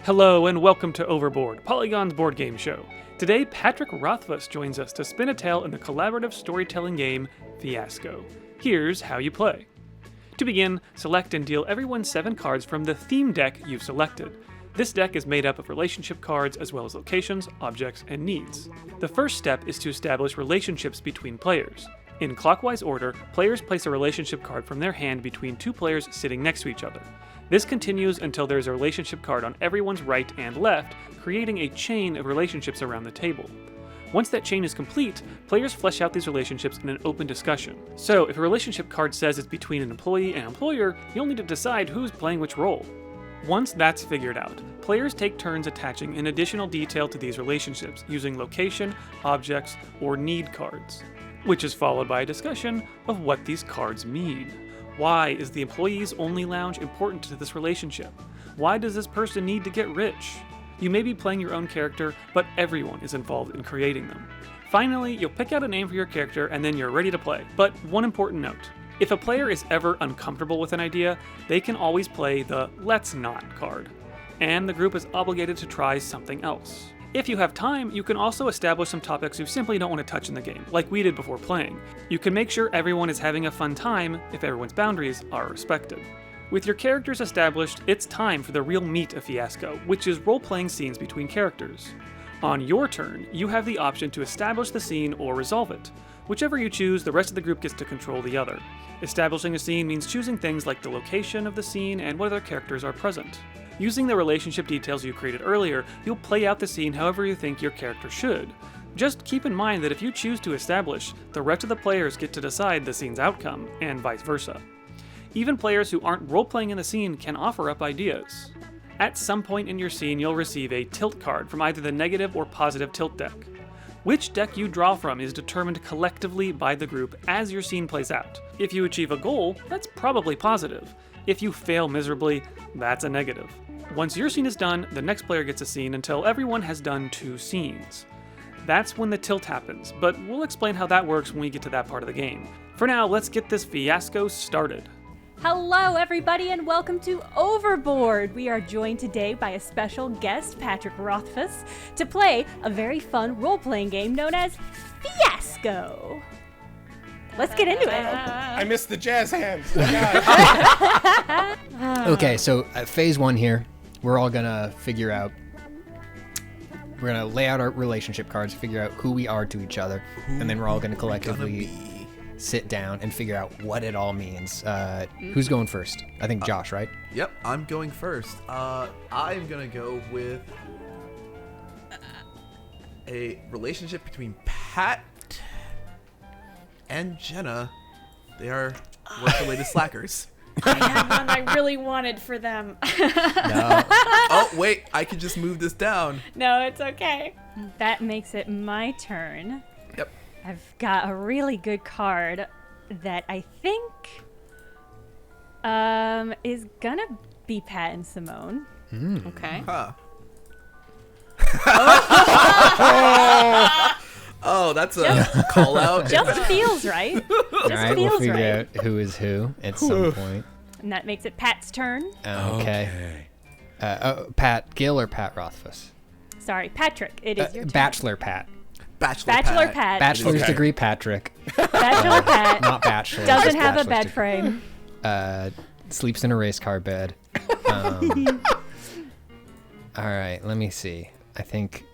Hello and welcome to Overboard, Polygon's board game show. Today, Patrick Rothfuss joins us to spin a tale in the collaborative storytelling game Fiasco. Here's how you play. To begin, select and deal everyone 7 cards from the theme deck you've selected. This deck is made up of relationship cards as well as locations, objects, and needs. The first step is to establish relationships between players. In clockwise order, players place a relationship card from their hand between 2 players sitting next to each other. This continues until there's a relationship card on everyone's right and left, creating a chain of relationships around the table. Once that chain is complete, players flesh out these relationships in an open discussion. So, if a relationship card says it's between an employee and employer, you'll need to decide who's playing which role. Once that's figured out, players take turns attaching an additional detail to these relationships using location, objects, or need cards, which is followed by a discussion of what these cards mean. Why is the employee's only lounge important to this relationship? Why does this person need to get rich? You may be playing your own character, but everyone is involved in creating them. Finally, you'll pick out a name for your character and then you're ready to play. But one important note. If a player is ever uncomfortable with an idea, they can always play the Let's Not card, and the group is obligated to try something else. If you have time, you can also establish some topics you simply don't want to touch in the game, like we did before playing. You can make sure everyone is having a fun time if everyone's boundaries are respected. With your characters established, it's time for the real meat of Fiasco, which is role-playing scenes between characters. On your turn, you have the option to establish the scene or resolve it. Whichever you choose, the rest of the group gets to control the other. Establishing a scene means choosing things like the location of the scene and what other characters are present. Using the relationship details you created earlier, you'll play out the scene however you think your character should. Just keep in mind that if you choose to establish, the rest of the players get to decide the scene's outcome, and vice versa. Even players who aren't role-playing in the scene can offer up ideas. At some point in your scene, you'll receive a tilt card from either the negative or positive tilt deck. Which deck you draw from is determined collectively by the group as your scene plays out. If you achieve a goal, that's probably positive. If you fail miserably, that's a negative. Once your scene is done, the next player gets a scene until everyone has done 2 scenes. That's when the tilt happens, but we'll explain how that works when we get to that part of the game. For now, let's get this Fiasco started. Hello, everybody, and welcome to Overboard. We are joined today by a special guest, Patrick Rothfuss, to play a very fun role-playing game known as Fiasco. Let's get into it. I missed the jazz hands. Okay, so at phase 1 here, we're all gonna we're gonna lay out our relationship cards, figure out who we are to each other, and then we're all gonna collectively sit down and figure out what it all means. Who's going first? I think Josh, right? Yep, I'm going first. I'm gonna go with a relationship between Pat and Jenna. They are work-related slackers. I had one I really wanted for them. No. Oh, wait, I can just move this down. No, it's okay. That makes it my turn. Yep. I've got a really good card that I think is gonna be Pat and Simone. Okay. Huh. Oh, that's a call out. Just feels right. All right, we'll feels figure right. out who is who at some point. And that makes it Pat's turn. Okay. Pat Gill or Pat Rothfuss? Sorry, Patrick, it is your turn. Bachelor Pat. Bachelor Pat. Bachelor's Okay. degree Patrick. Bachelor Pat. Not bachelor. Doesn't just have a bachelor's bed degree. frame. Sleeps in a race car bed. All right, let me see. I think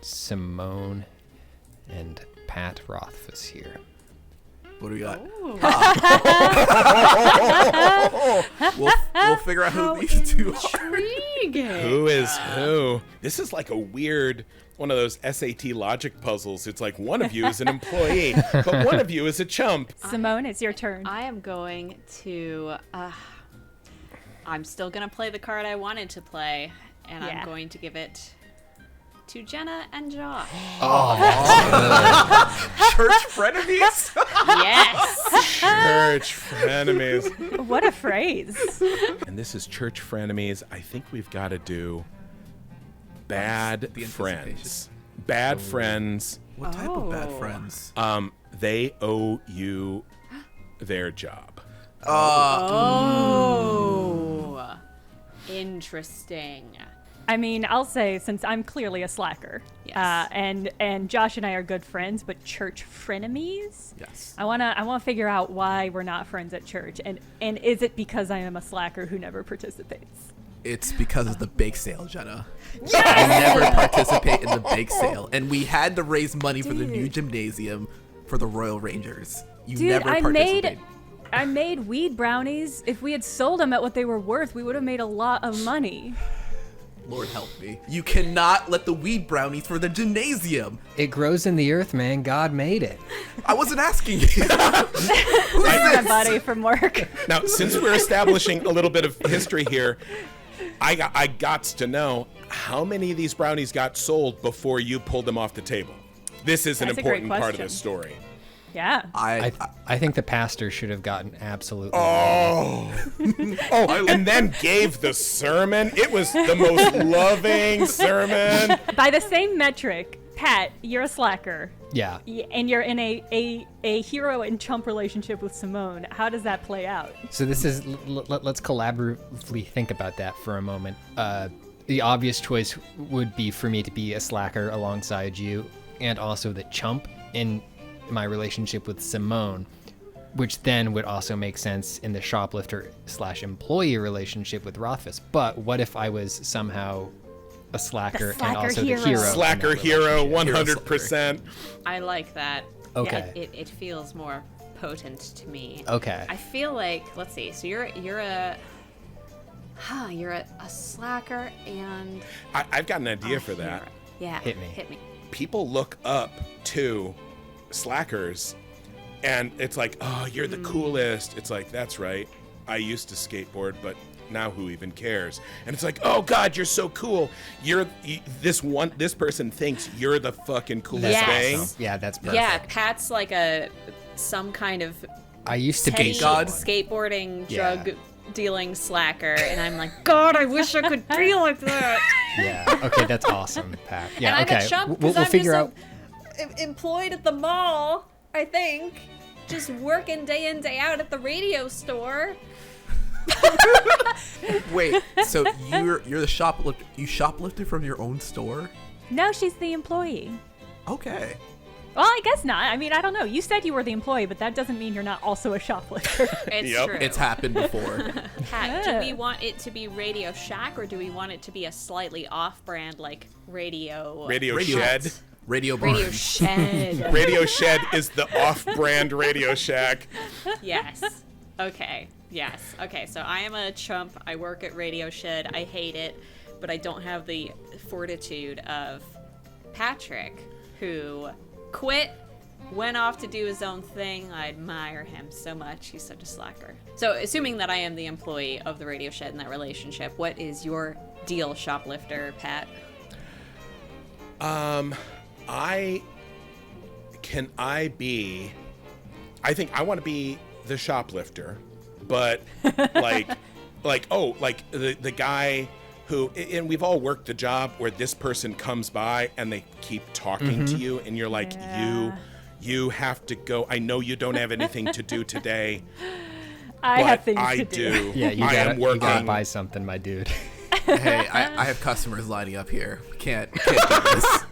Simone and Pat Rothfuss here. What do we got? We'll figure out who these two are. Intriguing. Who is who? This is like a weird one of those SAT logic puzzles. It's like one of you is an employee, but one of you is a chump. Simone, it's your turn. I am going to. I'm still going to play the card I wanted to play, and Yeah. I'm going to give it to Jenna and Josh. Church frenemies? Yes. Church frenemies. What a phrase. And this is church frenemies. I think we've got to do bad The friends. Bad friends. What type of bad friends? They owe you their job. Oh. Interesting. I mean, I'll say, since I'm clearly a slacker, Yes. and Josh and I are good friends, but church frenemies. Yes. I wanna figure out why we're not friends at church, and is it because I am a slacker who never participates? It's because of the bake sale, Jenna. I never participate in the bake sale, and we had to raise money for the new gymnasium for the Royal Rangers. You Dude, never I participate. made weed brownies. If we had sold them at what they were worth, we would have made a lot of money. Lord help me. You cannot let the weed brownies for the gymnasium. It grows in the earth, man. God made it. I wasn't asking you. My buddy from work. Now, since we're establishing a little bit of history here, I got to know how many of these brownies got sold before you pulled them off the table. This is an That's a great important part of question. this story. Yeah. I think the pastor should have gotten absolutely. Oh, and then gave the sermon. It was the most loving sermon. By the same metric, Pat, you're a slacker. Yeah. And you're in a hero and chump relationship with Simone. How does that play out? So this is let's collaboratively think about that for a moment. The obvious choice would be for me to be a slacker alongside you, and also the chump in my relationship with Simone, which then would also make sense in the shoplifter/employee relationship with Rothfuss. But what if I was somehow a slacker, and slacker also hero. the hero? in that Slacker hero, relationship? 100%. I like that. Okay. It feels more potent to me. Okay. I feel like, let's see. So you're a slacker and I've got an idea for that. hero. Yeah. Hit me. Hit me. People look up to slackers, and it's like, oh, you're the coolest. It's like, that's right. I used to skateboard, but now who even cares? And it's like, oh God, you're so cool. This person thinks you're the fucking coolest Yes. thing. Yeah, that's perfect. Yeah, Pat's like some kind of I used to be petty God. skateboarding, Yeah. drug dealing slacker, and I'm like, God, I wish I could be like that. Yeah. Okay, that's awesome, Pat. Yeah. and I'm okay. a chump We'll 'cause I'm figure just out. employed at the mall, I think, just working day in day out at the radio store. Wait, so you're the shoplifter? You shoplifted from your own store? No, she's the employee. Okay. Well, I guess not. I mean, I don't know. You said you were the employee, but that doesn't mean you're not also a shoplifter. It's Yep. true. It's happened before. Pat, do Yeah. we want it to be Radio Shack, or do we want it to be a slightly off-brand like Radio Radio Radio- Shed. Radio Barn. Radio Shed? Radio Shed is the off-brand Radio Shack. Yes. Okay. Yes. Okay. So I am a chump. I work at Radio Shed. I hate it, but I don't have the fortitude of Patrick, who quit, went off to do his own thing. I admire him so much. He's such a slacker. So assuming that I am the employee of the Radio Shed in that relationship, what is your deal, shoplifter, Pat? I think I want to be the shoplifter, but like the guy who, and we've all worked the job where this person comes by and they keep talking to you, and you're like, Yeah. you have to go. I know you don't have anything to do today, I but have things I to do. do. Yeah, you I gotta, am you gotta working. buy something, my dude. Hey, I have customers lining up here. We can't do this.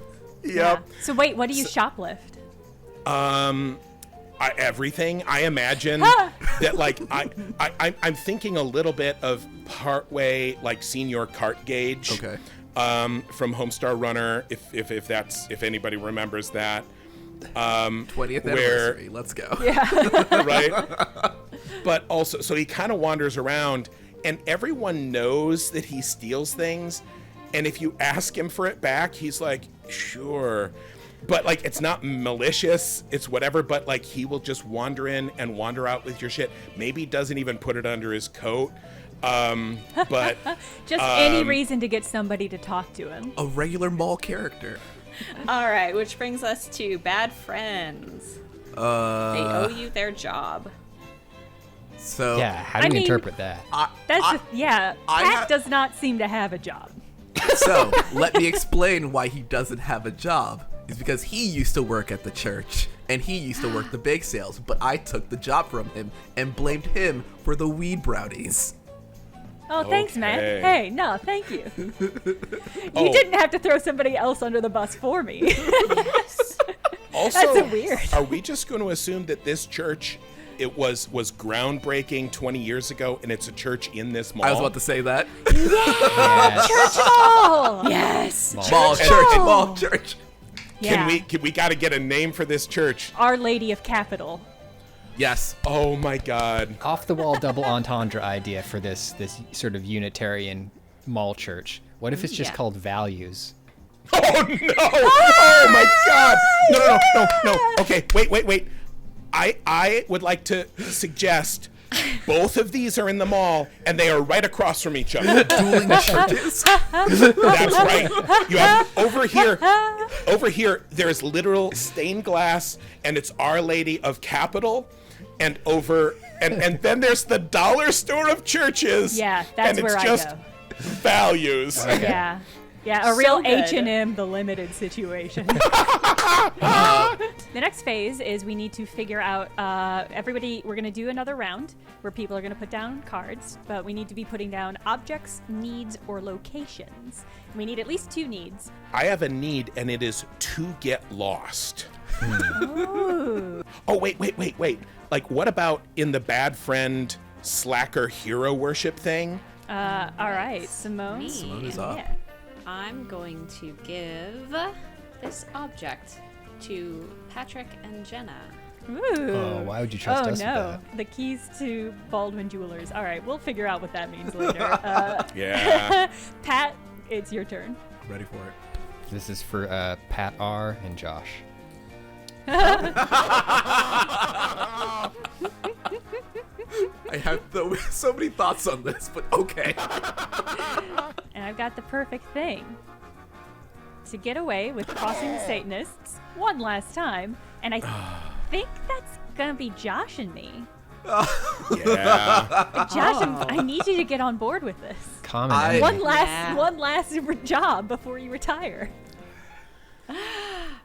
Yep. So wait, what do you shoplift? Everything. I imagine that, like, I'm thinking a little bit of partway like Senior Cart Gauge. Okay. From Homestar Runner, if anybody remembers that. 20th Where- anniversary. Let's go. Right? But also, so he kind of wanders around, and everyone knows that he steals things, and if you ask him for it back, he's like, sure. But, like, it's not malicious, it's whatever, but, like, he will just wander in and wander out with your shit. Maybe doesn't even put it under his coat. But Just any reason to get somebody to talk to him. A regular mall character. All right, which brings us to bad friends. They owe you their job. So Yeah, how do I we mean- interpret that? Yeah, I Pat ha- does not seem to have a job. So let me explain why he doesn't have a job. It's because he used to work at the church and he used to work the bake sales, but I took the job from him and blamed him for the weed brownies. Oh, thanks, man. Okay. Hey, no, thank you. Oh. You didn't have to throw somebody else under the bus for me. Also, That's so weird. Are we just going to assume that this church, it was groundbreaking 20 years ago, and it's a church in this mall? I was about to say that. Yes. Church Mall! Yes. Mall church, mall church. Yeah. We got to get a name for this church? Our Lady of Capital. Yes. Oh my God! Off the wall double entendre idea for this sort of Unitarian mall church. What if it's just Yeah. called Values? Oh no! Oh my God! No! Okay, wait. I would like to suggest both of these are in the mall, and they are right across from each other. Dueling churches. That's right. You have over here. There's literal stained glass, and it's Our Lady of Capital, and then there's the dollar store of churches. Yeah, that's and where it's I just go. Values. Yeah. Yeah, a So real good. H&M the limited situation. The next phase is we need to figure out everybody. We're going to do another round where people are going to put down cards, but we need to be putting down objects, needs, or locations. We need at least 2 needs. I have a need, and it is to get lost. Ooh. Oh, wait. Like, what about in the bad friend slacker hero worship thing? All right, Simone. Simone is up. Yeah. I'm going to give this object to Patrick and Jenna. Ooh. Oh, why would you trust us with no. that? The keys to Baldwin Jewelers. All right, we'll figure out what that means later. Yeah. Pat, it's your turn. Ready for it. This is for Pat R. and Josh. I have so many thoughts on this, but okay. And I've got the perfect thing. To get away with crossing the Satanists one last time, and I think that's gonna be Josh and me. Yeah. Josh, I need you to get on board with this. Common I- enemy. One last job before you retire.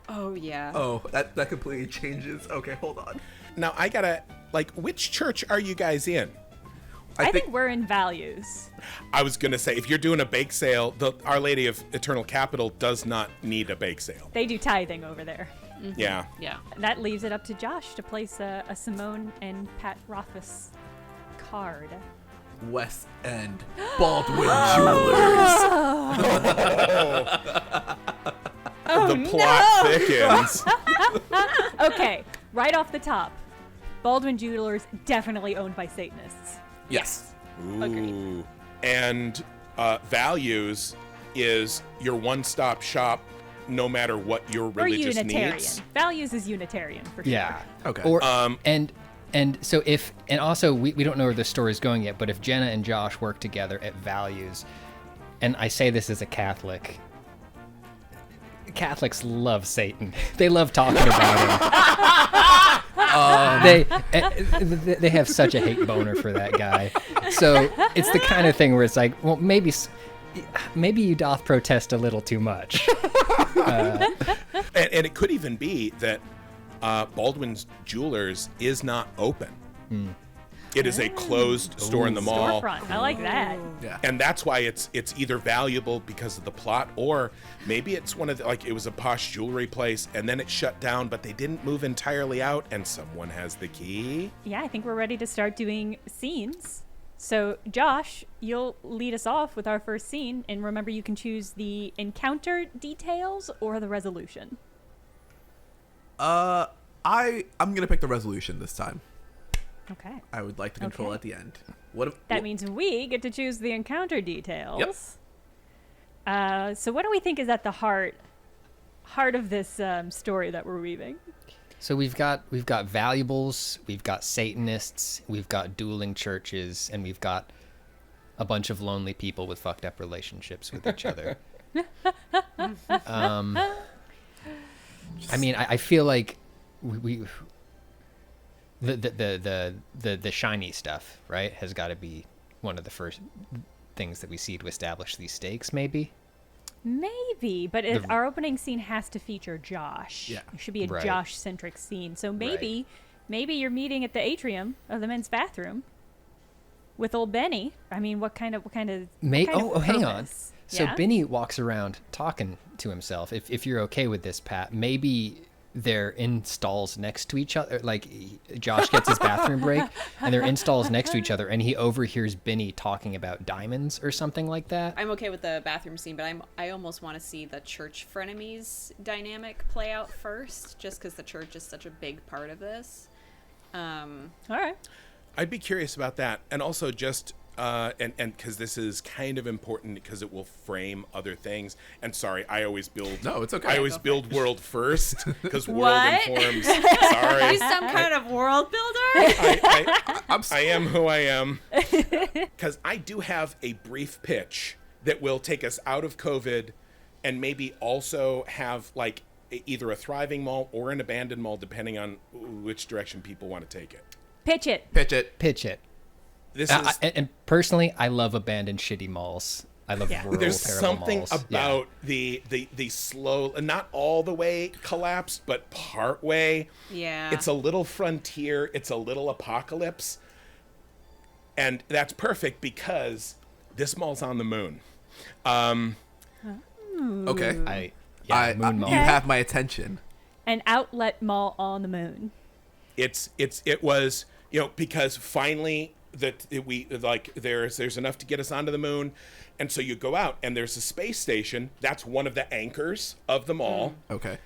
Oh yeah. Oh, that completely changes. Okay, hold on. Now, I gotta, like, which church are you guys in? I think we're in Values. I was gonna say, if you're doing a bake sale, the Our Lady of Eternal Capital does not need a bake sale. They do tithing over there. Yeah. Yeah. That leaves it up to Josh to place a Simone and Pat Rothfuss card. West End Baldwin Jewelers. The plot thickens. Okay, right off the top, Baldwin Jewelers definitely owned by Satanists. Yes. Ooh. And Values is your one-stop shop, no matter what your Or religious Unitarian. needs. Values is Unitarian for sure. Yeah. Okay. Or and so if and also we don't know where the story is going yet, but if Jenna and Josh work together at Values, and I say this as a Catholic, Catholics love Satan. They love talking about him. They have such a hate boner for that guy. So it's the kind of thing where it's like, well, maybe you doth protest a little too much. And it could even be that Baldwin's Jewelers is not open. It is a closed store in the mall. Storefront. I like that. Yeah. And that's why it's either valuable because of the plot, or maybe it's one of the, like, it was a posh jewelry place and then it shut down, but they didn't move entirely out and someone has the key. Yeah, I think we're ready to start doing scenes. So, Josh, you'll lead us off with our first scene, and remember you can choose the encounter details or the resolution. I'm gonna pick the resolution this time. Okay. I would like the control Okay. at the end. What if That means we get to choose the encounter details. Yep. So what do we think is at the heart of this story that we're weaving? So we've got valuables, we've got Satanists, we've got dueling churches, and we've got a bunch of lonely people with fucked up relationships with each other. I mean, I feel like we the shiny stuff, right, has got to be one of the first things that we see to establish these stakes, maybe. Maybe, but our opening scene has to feature Josh. Yeah. It should be a Right. Josh-centric scene. So maybe you're meeting at the atrium of the men's bathroom. with old Benny. I mean, what kind of hang on. purpose? So Yeah? Benny walks around talking to himself. If you're okay with this, Pat, maybe they're in stalls next to each other. Like Josh gets his bathroom break, and they're in stalls next to each other, and he overhears Benny talking about diamonds or something like that. I'm okay with the bathroom scene, but I almost want to see the church frenemies dynamic play out first, just because the church is such a big part of this. All right. I'd be curious about that, and also just and because this is kind of important because it will frame other things. And sorry, I always build. No, it's okay. I always build world first because world What? informs. Are Sorry, you some kind of world builder? I am who I am. Because I do have a brief pitch that will take us out of COVID, and maybe also have like either a thriving mall or an abandoned mall, depending on which direction people want to take it. Pitch it. Pitch it. Pitch it. This is. And personally, I love abandoned shitty malls. I love rural, There's terrible something malls. about the slow, not all the way collapsed, but part way. Yeah. It's a little frontier. It's a little apocalypse. And that's perfect because this mall's on the moon. Okay. Moon mall. You have my attention. An outlet mall on the moon. It was, because finally there's enough to get us onto the moon. And so you go out and there's a space station. That's one of the anchors of the mall. Okay.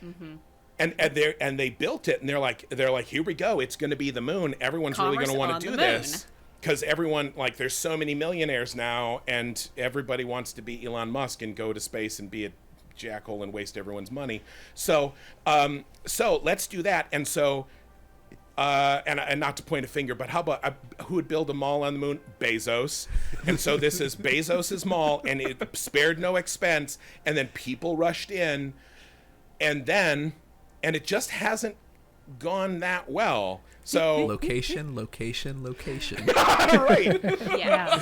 And they built it, and they're like, here we go. It's going to be the moon. Everyone's really Commerce going to want on to do the this moon. because everyone, like, there's so many millionaires now, and everybody wants to be Elon Musk and go to space and be a jackhole and waste everyone's money. So let's do that. And so. And not to point a finger, but how about who would build a mall on the moon? Bezos. And so this is Bezos's mall, and it spared no expense. And then people rushed in, and it just hasn't gone that well. So Location. right. Yeah.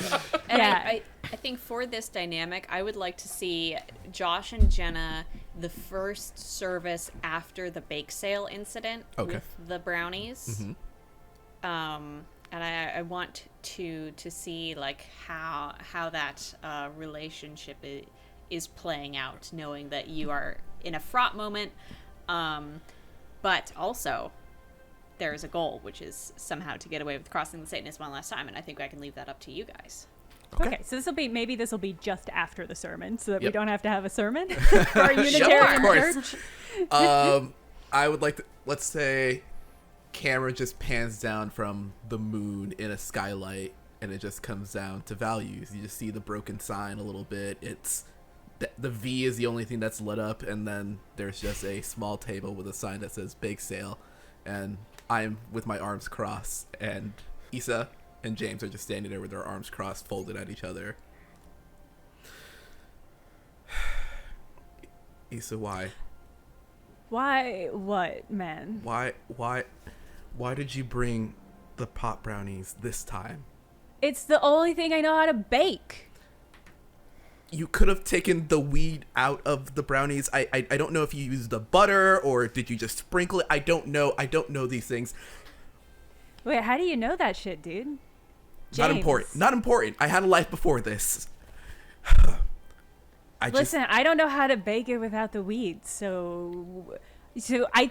And Yeah. I think for this dynamic, I would like to see Josh and Jenna, the first service after the bake sale incident with the brownies. And I want to see like how that relationship is playing out, knowing that you are in a fraught moment, but also there is a goal, which is somehow to get away with crossing the Satanist one last time, and I think I can leave that up to you guys. Okay, so this will be just after the sermon, so that we Yep. don't have to have a sermon for our Unitarian of course. church. I would like to, let's say, camera just pans down from the moon in a skylight, and it just comes down to values. You just see the broken sign a little bit. It's the V is the only thing that's lit up, and then there's just a small table with a sign that says bake sale, and I'm with my arms crossed, and Issa and James are just standing there with their arms crossed, folded at each other. Issa, why? Why? What, man? Why did you bring the pot brownies this time? It's the only thing I know how to bake. You could have taken the weed out of the brownies. I don't know if you used the butter or did you just sprinkle it. I don't know these things. Wait, how do you know that shit, dude? Not James. important. Not important. I had a life before this. Listen, I don't know how to bake it without the weeds, so I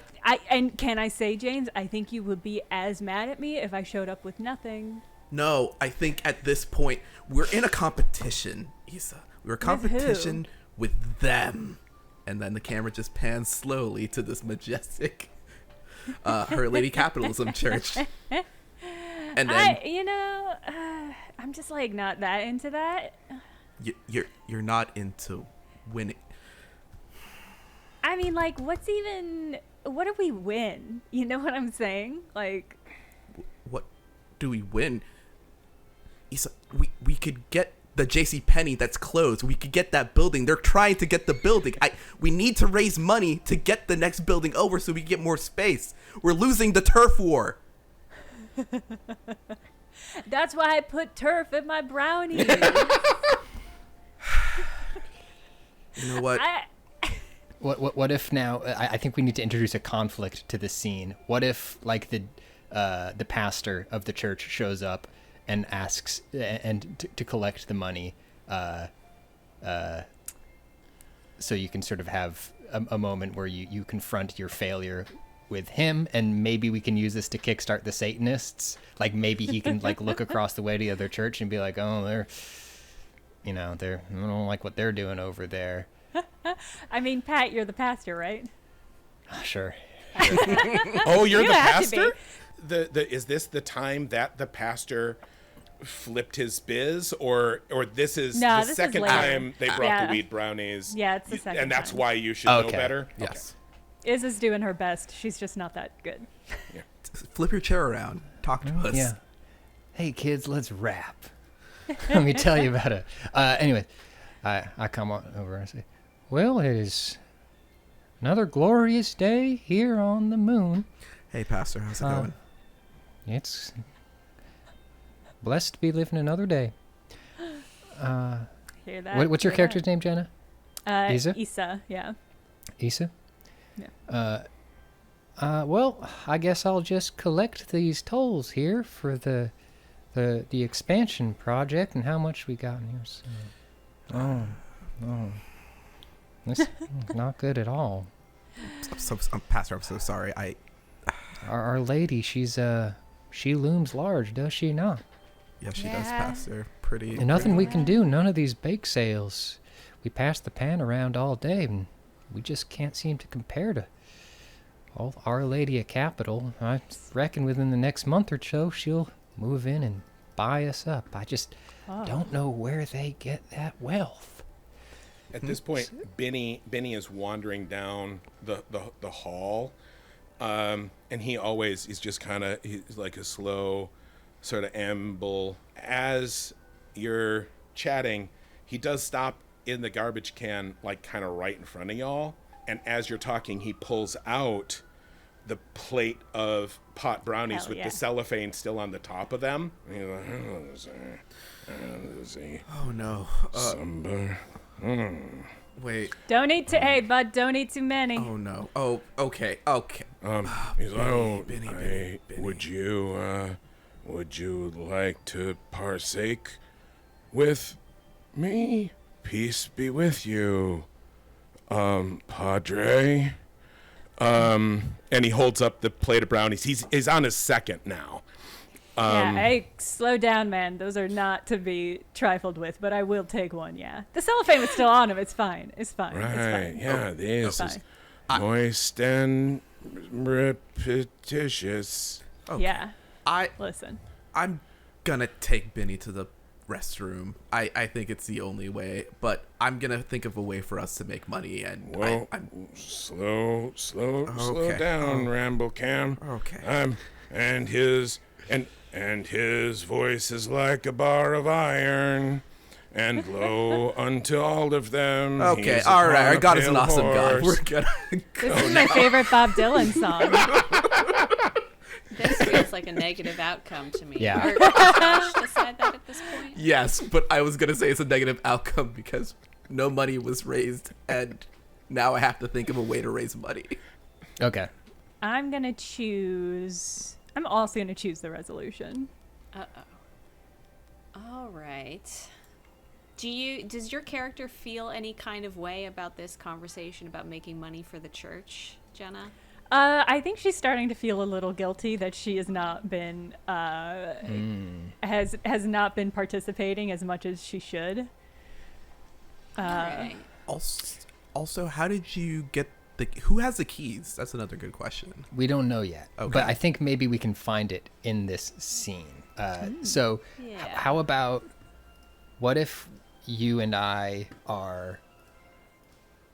and can I say, James, I think you would be as mad at me if I showed up with nothing. No, I think at this point we're in a competition, Issa. We're a competition with them. And then the camera just pans slowly to this majestic Her Lady Capitalism church. And then I'm just like not that into that. you're not into winning. I mean, like, what do we win? You know what I'm saying? Like, What do we win? Issa, we could get the J.C. Penney that's closed. We could get that building. They're trying to get the building. We need to raise money to get the next building over so we can get more space. We're losing the turf war. that's why I put turf in my brownies. You know what? What if now? I think we need to introduce a conflict to the scene. What if, like, the pastor of the church shows up, and asks and to collect the money, so you can sort of have a moment where you confront your failure with him, and maybe we can use this to kickstart the Satanists. Like maybe he can like look across the way to the other church and be like, oh, I don't like what they're doing over there. I mean, Pat, you're the pastor, right? Sure. Oh, you're You the have to be. pastor? Is this the time that the pastor flipped his biz, or this is No, the this is second later. time they brought Yeah. the wheat brownies? Yeah, it's the second and that's time. why you should know Okay. better. Yes. Iz is doing her best. She's just not that good. Flip your chair around. Talk to us. Yeah. Hey kids, let's rap. Let me tell you about it. Anyway, I come on over and say, well, it is another glorious day here on the moon. Hey, Pastor, how's it going? It's blessed to be living another day. Hear that? What's your Hear character's name, Jenna? that? Isa? Isa, yeah. Isa? Yeah. Well, I guess I'll just collect these tolls here for the expansion project, and how much we got in here. So. Oh. This is not good at all. Pastor, I'm so sorry. Our lady, she looms large, does she not? Yeah, she does, Yeah. Pastor. Pretty. And nothing we can do, none of these bake sales. We pass the pan around all day, and we just can't seem to compare to Our Lady of Capital. I reckon within the next month or so, she'll move in and buy us up. I just don't know where they get that wealth. At this point, Benny is wandering down the hall, and he's just kind of, he's like a slow sort of amble. As you're chatting, he does stop in the garbage can, like kind of right in front of y'all. And as you're talking, he pulls out the plate of pot brownies Hell with yeah. the cellophane still on the top of them. And he's like, Oh no. Somber. Wait. Don't eat hey, bud, don't eat too many. Oh no. Oh, okay. Okay. He's like, oh, Benny. would you like to partake with me? Peace be with you, Padre. And he holds up the plate of brownies. He's on his second now. Yeah, hey, slow down, man. Those are not to be trifled with, but I will take one, yeah. The cellophane was still on him. It's fine. It's fine. Right, It's fine. yeah, this It's is fine. moist and repetitious. Okay. Yeah, I'm gonna take Benny to the restroom. I think it's the only way, but I'm gonna think of a way for us to make money. And Well, I'm slow Okay. down, Ramblecam. okay. And his voice is like a bar of iron, and lo unto all of them. Okay, he's all right. upon Our a God is an pale awesome God. horse. We're gonna this is my favorite Bob Dylan song. This feels like a negative outcome to me. Yeah. Or, did Josh decide that at this point? Yes, but I was gonna say it's a negative outcome because no money was raised, and now I have to think of a way to raise money. Okay. I'm also gonna choose the resolution. All right. Does your character feel any kind of way about this conversation about making money for the church, Jenna? I think she's starting to feel a little guilty that she has not been has not been participating as much as she should. All right. Also, how did you get who has the keys? That's another good question. We don't know yet, Okay. but I think maybe we can find it in this scene. So, Yeah. how about what if you and I are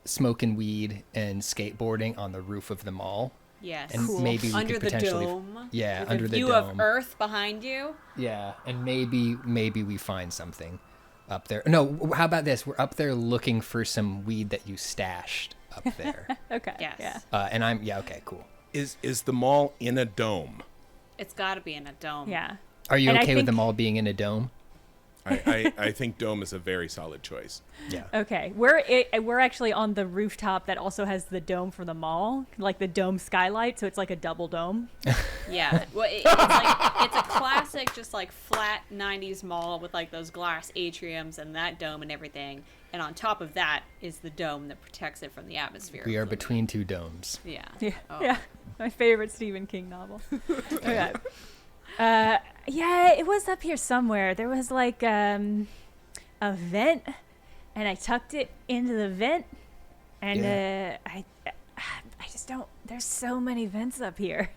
smoking weed and skateboarding on the roof of the mall? Yes. And maybe we under could the potentially, dome. yeah, with under a the view dome. of Earth behind you. Yeah, and maybe we find something up there. No, how about this? We're up there looking for some weed that you stashed up there. Okay. Yes. Yeah. Okay, cool. Is the mall in a dome? It's got to be in a dome. Yeah. Are you And I okay with think- them all being in a dome? I think dome is a very solid choice. Yeah. Okay, we're actually on the rooftop that also has the dome for the mall, like the dome skylight, so it's like a double dome. Yeah. Well, it's a classic, just like flat '90s mall with like those glass atriums and that dome and everything. And on top of that is the dome that protects it from the atmosphere. We are between two domes. Yeah. Yeah, Oh. yeah, my favorite Stephen King novel. Okay. Yeah, it was up here somewhere. There was like a vent, and I tucked it into the vent, and I just don't. There's so many vents up here.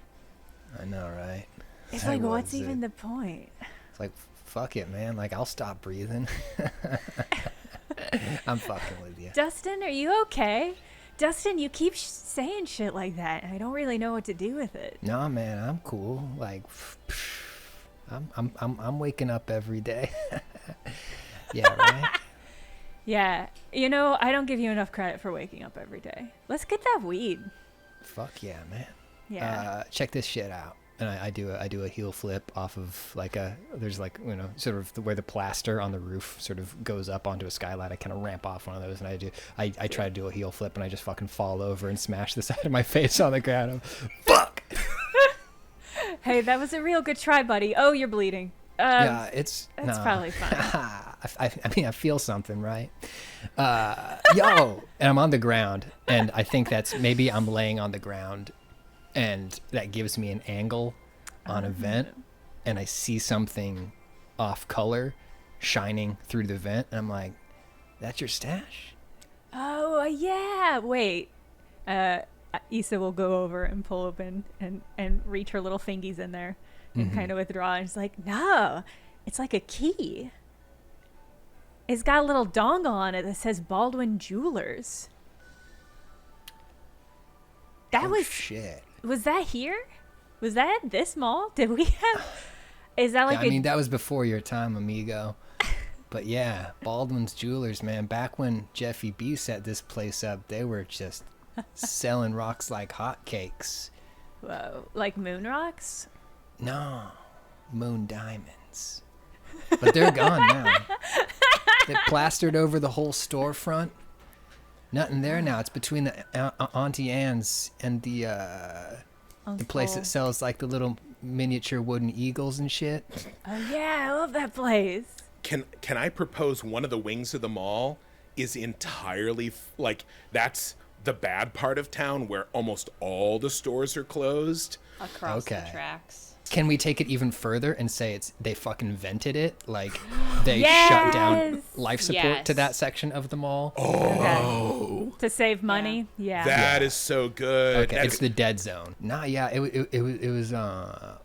I know, right? It's That like, what's was it. even the point? It's like, fuck it, man. Like, I'll stop breathing. I'm fucking with you. Dustin, are you okay? Dustin, you keep saying shit like that, and I don't really know what to do with it. Nah, man, I'm cool. Like, I'm waking up every day. Yeah, right. Yeah, you know, I don't give you enough credit for waking up every day. Let's get that weed. Fuck yeah, man. Yeah. Check this shit out. And I do a heel flip off of like there's like, you know, sort of where the plaster on the roof sort of goes up onto a skylight. I kind of ramp off one of those, and I try to do a heel flip, and I just fucking fall over and smash the side of my face on the ground. Fuck. Hey, that was a real good try, buddy. Oh, you're bleeding. Yeah, it's That's nah. probably fine. I mean, I feel something, right? Yo, and I'm on the ground, and I think that's maybe I'm laying on the ground, and that gives me an angle on a vent, and I see something off color shining through the vent, and I'm like, that's your stash? Oh, yeah. Wait. Issa will go over and pull open and reach her little fingies in there and kind of withdraw. And she's like, no, it's like a key. It's got a little dongle on it that says Baldwin Jewelers. That was shit. Was that here? Was that at this mall? Did we have? Is that like I mean, that was before your time, amigo. But yeah, Baldwin's Jewelers, man. Back when Jeffy B set this place up, they were just selling rocks like hotcakes. Whoa, like moon rocks? No, moon diamonds. But they're gone now. They plastered over the whole storefront. Nothing there now. It's between the Auntie Anne's and the place that sells like the little miniature wooden eagles and shit. Oh yeah, I love that place. Can I propose one of the wings of the mall is entirely like that's the bad part of town where almost all the stores are closed. Across the Okay. tracks. Can we take it even further and say they fucking vented it? Like they shut down Yes! life support to Yes. that section of the mall? Okay. To save money? Yeah. That is so good. Okay, That's- it's the dead zone. Nah, yeah, it was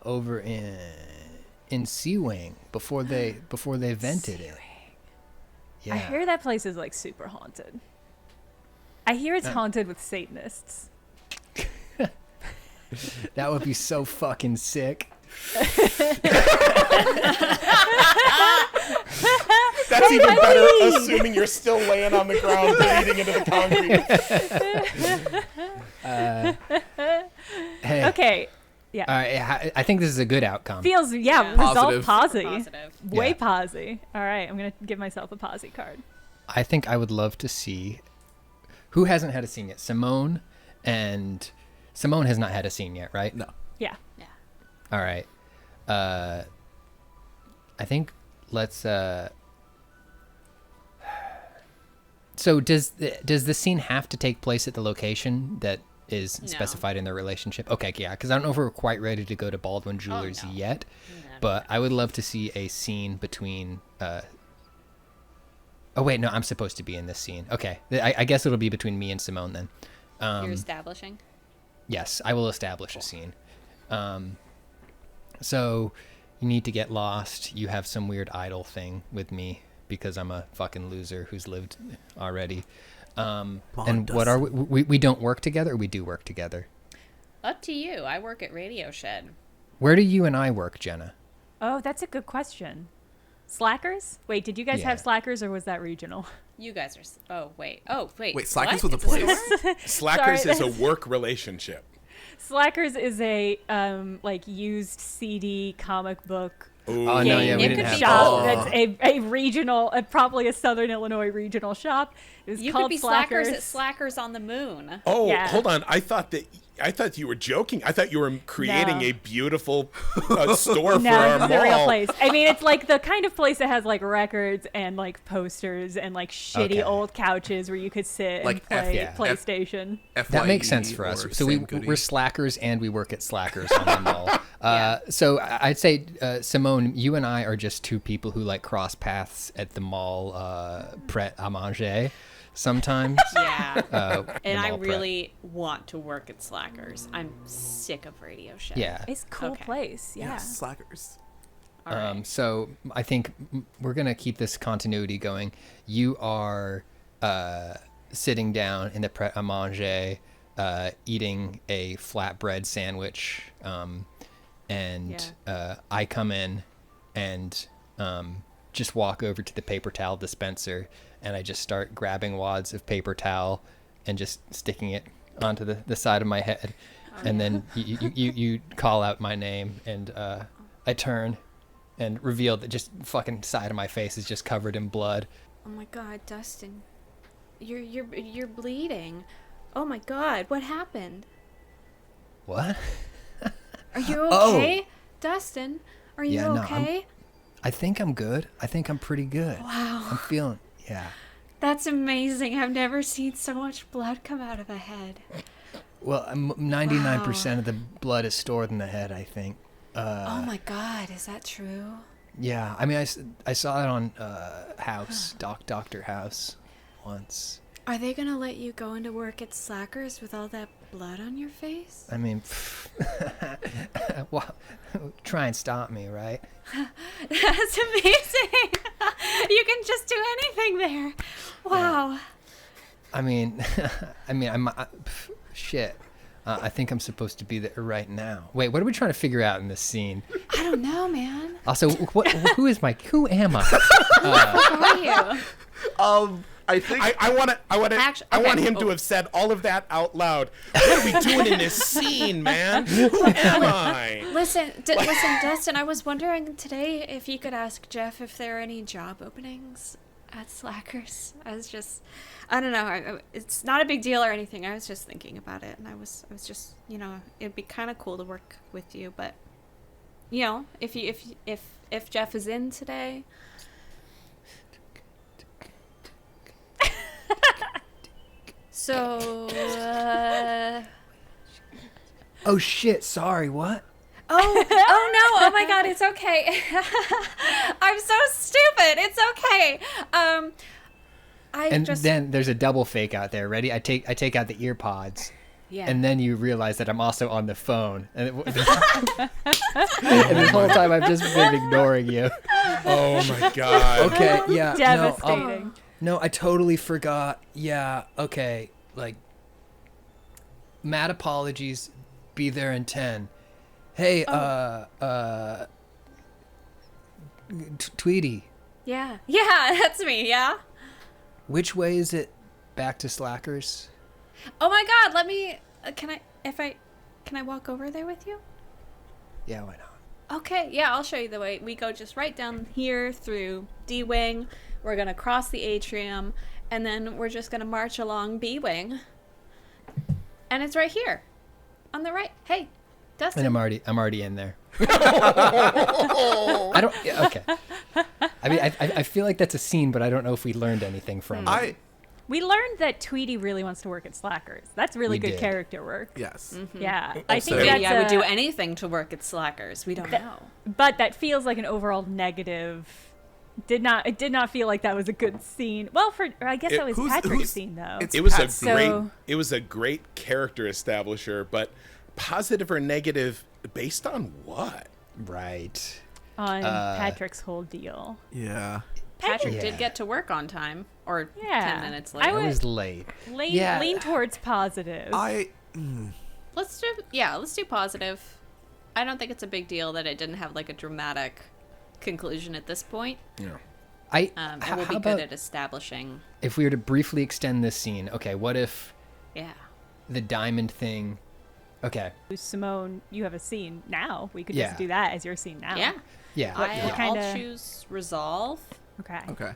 over in Sea Wing before they vented it. Yeah. I hear that place is like super haunted. I hear it's haunted with Satanists. That would be so fucking sick. That's even better, assuming you're still laying on the ground bleeding into the concrete. Hey. Okay. Yeah. All right, I think this is a good outcome. Feels, Yeah. result Positive. posy. Positive. Way Yeah. posy. All right, I'm going to give myself a posy card. I think I would love to see who hasn't had a scene yet. Simone has not had a scene yet, right? No. Yeah. Yeah. All right. I think let's. So does the scene have to take place at the location that is No. specified in the relationship? Okay, yeah, because I don't know if we're quite ready to go to Baldwin Jewelers no. yet, No, but I would love to see a scene between. Oh wait, no, I'm supposed to be in this scene. Okay, I guess it'll be between me and Simone then. You're establishing. Yes, I will establish a scene. So you need to get lost. You have some weird idol thing with me because I'm a fucking loser who's lived already. And what are we don't work together, or we do work together? Up to you. I work at Radio Shed. Where do you and I work, Jenna? Oh, that's a good question. Slackers? Wait, did you guys Yeah. have Slackers or was that regional? You guys are. Oh wait. Oh wait. Wait, Slackers what? was a It's place? store? Slackers Sorry, is a work relationship. Slackers is a like used CD comic book Ooh. Oh no, yeah, It we could didn't have be shop that. that's a regional, probably a Southern Illinois regional shop. It was You called could be Slackers at Slackers on the Moon. Oh, Yeah. hold on. I thought you were joking. I thought you were creating No. a beautiful store for No, our it's a real mall. place. I mean, it's like the kind of place that has like records and like posters and like shitty Okay. old couches where you could sit Like and play yeah. PlayStation. That makes sense FYE for us. or So Sam Goody. we're slackers and we work at Slackers on the mall. So I'd say, Simone, you and I are just two people who like cross paths at the mall Pret a Manger sometimes. Yeah. The And I mall Pret. really want to work at Slackers. I'm sick of Radio Shack. Yeah. It's a cool Okay. place. Yeah. Yeah, Slackers. All right. So I think we're gonna keep this continuity going. You are sitting down in the Pret a Manger, eating a flatbread sandwich, and I come in and just walk over to the paper towel dispenser, and I just start grabbing wads of paper towel and just sticking it onto the side of my head, and then you call out my name, and I turn and reveal that just fucking side of my face is just covered in blood. Oh my God, Dustin, you're bleeding. Oh my God, what happened? What? Are you Oh. okay, Dustin? Are you Yeah, no, okay? I think I'm good. I think I'm pretty good. Wow, I'm feeling, yeah. that's amazing. I've never seen so much blood come out of a head. Well, 99% of the blood is stored in the head, I think. Oh my God, is that true? Yeah, I mean, I saw it on House, Dr. House, once. Are they gonna let you go into work at Slackers with all that blood on your face? I mean, well, try and stop me, right? That's amazing. You can just do anything there. Wow. I mean, shit. I think I'm supposed to be there right now. Wait, what are we trying to figure out in this scene? I don't know, man. Also, who am I? Who are you? I think I want him to oh. have said all of that out loud. What are we doing in this scene, man? Who am I? Listen, Dustin, I was wondering today if you could ask Jeff if there are any job openings at Slackers. I don't know. It's not a big deal or anything. I was just thinking about it, and I was just, it'd be kind of cool to work with you, but, if Jeff is in today. So, Oh shit! Sorry, what? oh no! Oh my God! It's okay. I'm so stupid. It's okay. And then there's a double fake out there. Ready? I take out the ear pods, yeah. and then you realize that I'm also on the phone, and, and this whole time I've just been ignoring you. Oh my god. Okay, yeah, Devastating. No, I totally forgot. Yeah, okay, like, mad apologies. Be there in 10. Hey, Tweety, Yeah, that's me. Yeah. which way is it back to Slackers? Oh my God! Let me. Can I walk over there with you? Yeah, why not? Okay. Yeah, I'll show you the way. We go just right down here through D Wing. We're gonna cross the atrium, and then we're just gonna march along B Wing. And it's right here, on the right. Hey, Dustin. And I'm already in there. I don't. Yeah, okay. I mean, I feel like that's a scene, but I don't know if we learned anything from it. We learned that Tweety really wants to work at Slackers. That's really We good did. character work. yes. Yeah, I think Also- that's Maybe I would do a- anything to work at Slackers. We don't know. but that feels like an overall negative. It did not feel like that was a good scene. Well, I guess that was Patrick's scene though. it's- It was Pat, it was a great character establisher, but positive or negative based on what? Right. On Patrick's whole deal. Yeah. Patrick Yeah. did get to work on time, or Yeah. 10 minutes I later. I would- was late. Lean, lean towards positive. Let's do positive. I don't think it's a big deal that it didn't have like a dramatic conclusion at this point. Yeah. And we'll be how good about at establishing. if we were to briefly extend this scene? Okay, what if Yeah. the diamond thing Okay. Simone, you have a scene now. We could Yeah. just do that as your scene now. Yeah. Yeah. I'll kinda- choose resolve. Okay. Okay.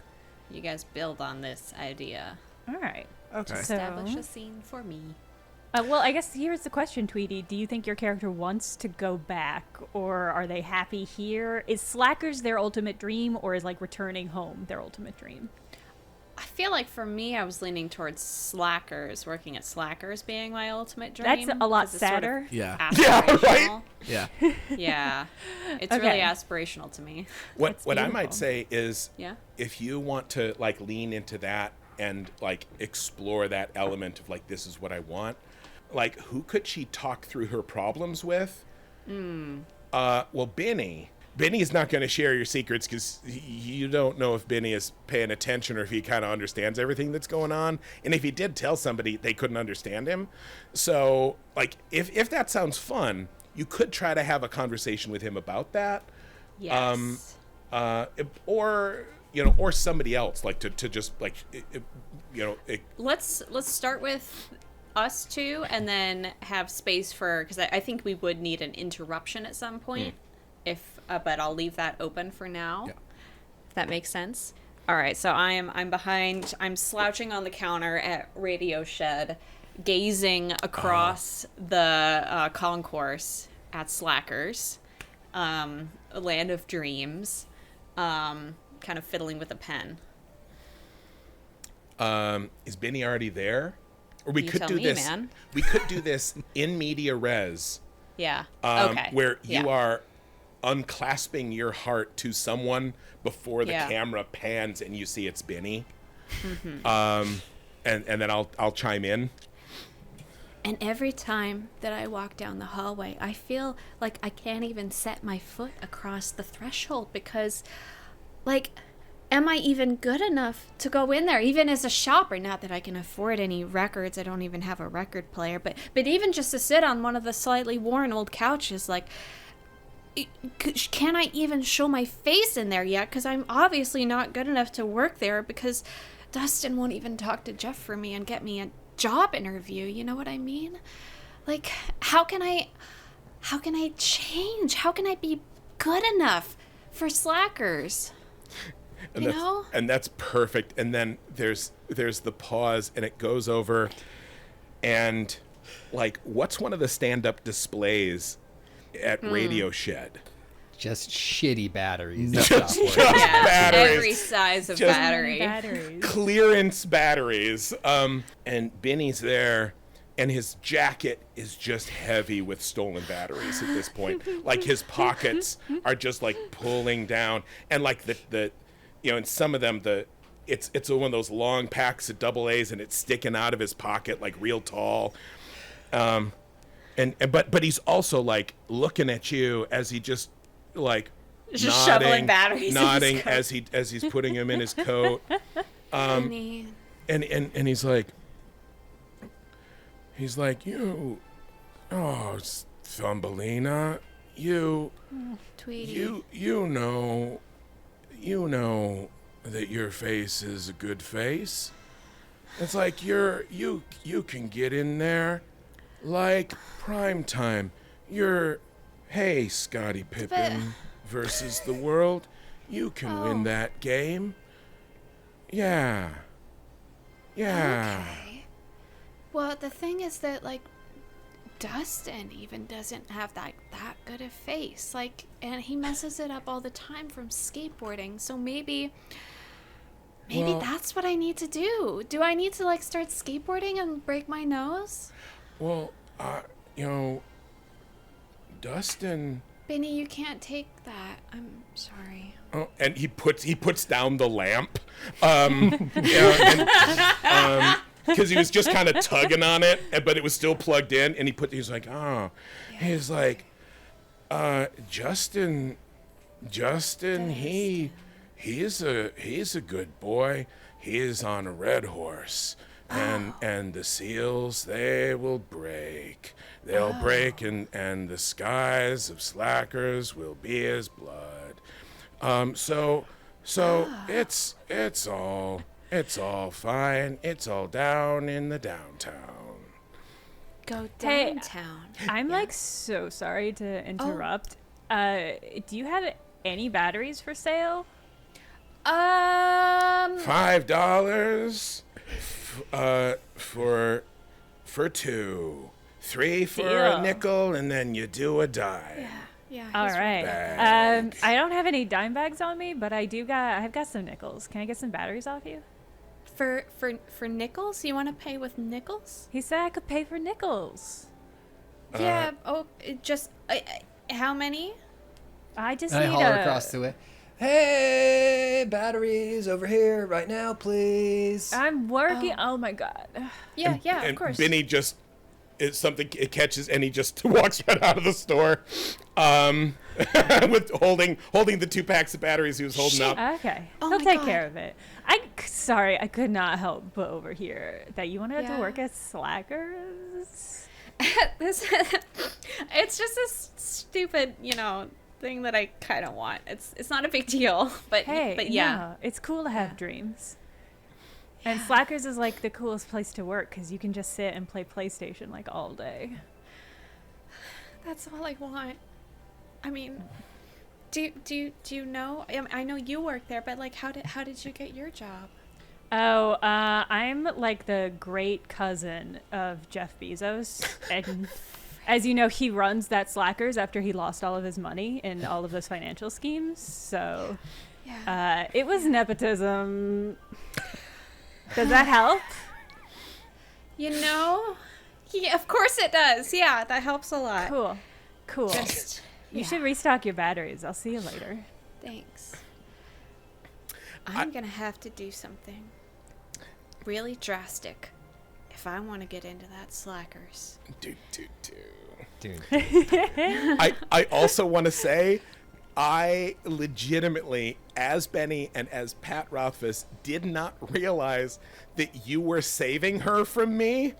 You guys build on this idea. All right. Okay. So, Establish a scene for me. well, I guess here's the question, Tweety. Do you think your character wants to go back, or are they happy here? Is Slackers their ultimate dream, or is like returning home their ultimate dream? I feel like for me, I was leaning towards Slackers, working at Slackers being my ultimate dream. That's a lot 'cause it's sort of sadder. Yeah. Yeah, right? aspirational. Yeah. Yeah. It's Okay. really aspirational to me. What I might beautiful. say is, Yeah. if you want to like lean into that and like explore that element of like, this is what I want, like, who could she talk through her problems with? Well, Benny is not going to share your secrets because you don't know if Benny is paying attention or if he kind of understands everything that's going on. And if he did tell somebody, they couldn't understand him. So, like, if that sounds fun, you could try to have a conversation with him about that. Yes. Or somebody else, like to just like, Let's start with us two and then have space for, because I think we would need an interruption at some point. But I'll leave that open for now. Yeah. If that makes sense. All right, so I'm behind. I'm slouching on the counter at Radio Shed, gazing across the concourse at Slackers, a land of dreams, kind of fiddling with a pen. is Benny already there? Or we You could tell do me, this. man. We could do this in media res. Yeah. Okay. Where you Yeah. are unclasping your heart to someone before the Yeah. camera pans and you see it's Benny. Mm-hmm. And then I'll chime in. And every time that I walk down the hallway, I feel like I can't even set my foot across the threshold because, like, am I even good enough to go in there, even as a shopper? Not that I can afford any records. I don't even have a record player. But even just to sit on one of the slightly worn old couches, like, can I even show my face in there yet? Because I'm obviously not good enough to work there because Dustin won't even talk to Jeff for me and get me a job interview. You know what I mean? Like, how can I change? How can I be good enough for Slackers? And You that's, know? and that's perfect. And then there's the pause and it goes over and like, what's one of the stand-up displays at Radio Shed? Just shitty batteries. No. Stop working. Yeah, Batteries. every size of Just- battery. Batteries. Clearance batteries. And Benny's there, and his jacket is just heavy with stolen batteries at this point. Like, his pockets are just like pulling down, and like the and some of them it's one of those long packs of double A's, and it's sticking out of his pocket like real tall. But he's also like looking at you as he just like Just shoveling batteries in his nodding coat. as he's putting them in his coat. Benny. And he's like, you, oh, Thumbelina, you Tweety. you know that your face is a good face. It's like you can get in there like prime time. Hey, Scottie Pippen versus the world. You can win that game. Yeah. Okay. Well, the thing is that, like, Dustin even doesn't have that good a face. Like, and he messes it up all the time from skateboarding. So maybe Well- that's what I need to do. Do I need to, like, start skateboarding and break my nose? Well, Dustin. Benny, you can't take that. I'm sorry. Oh, and he puts down the lamp, because he was just kind of tugging on it, but it was still plugged in. And he's like, he's like, Justin, he's a good boy. He is on a red horse, and the seals, they will break. They'll break, and the skies of Slackers will be his blood. So it's all fine. It's all down in the downtown. go Hey, downtown. I'm like so sorry to interrupt. Do you have any batteries for sale? $5 for two. 3 for a Deal. nickel, and then you do a dime. Yeah. All right. bags. I don't have any dime bags on me, but I've got some nickels. Can I get some batteries off you? For nickels? You want to pay with nickels? He said I could pay for nickels. Yeah. Oh, just how many? I just And I need holler a. across the way. Hey, batteries over here right now, please. I'm working. Oh my god. Yeah. And Of course. Benny just it catches, and he just walks right out of the store, with holding the 2 packs of batteries he was holding up. Okay. Oh He'll my take God. care of it. Sorry, I could not help but overhear that you wanted to Yeah. work as slackers. It's just this stupid, thing that I kind of want. It's not a big deal, but Hey, but yeah. no, it's cool to have dreams. And Slackers is like the coolest place to work because you can just sit and play PlayStation like all day. That's all I want. I mean, do you know? I know you work there, but like, how did you get your job? Oh, I'm like the great cousin of Jeff Bezos, and as you know, he runs that Slackers after he lost all of his money in all of those financial schemes. So, Yeah. it was nepotism. Does that help? Yeah, of course it does. Yeah, that helps a lot. Cool. Just, You yeah. should restock your batteries. I'll see you later. Thanks. I'm gonna have to do something really drastic if I want to get into that Slackers. Do. Dude. I also want to say, I legitimately, as Benny and as Pat Rothfuss, did not realize that you were saving her from me.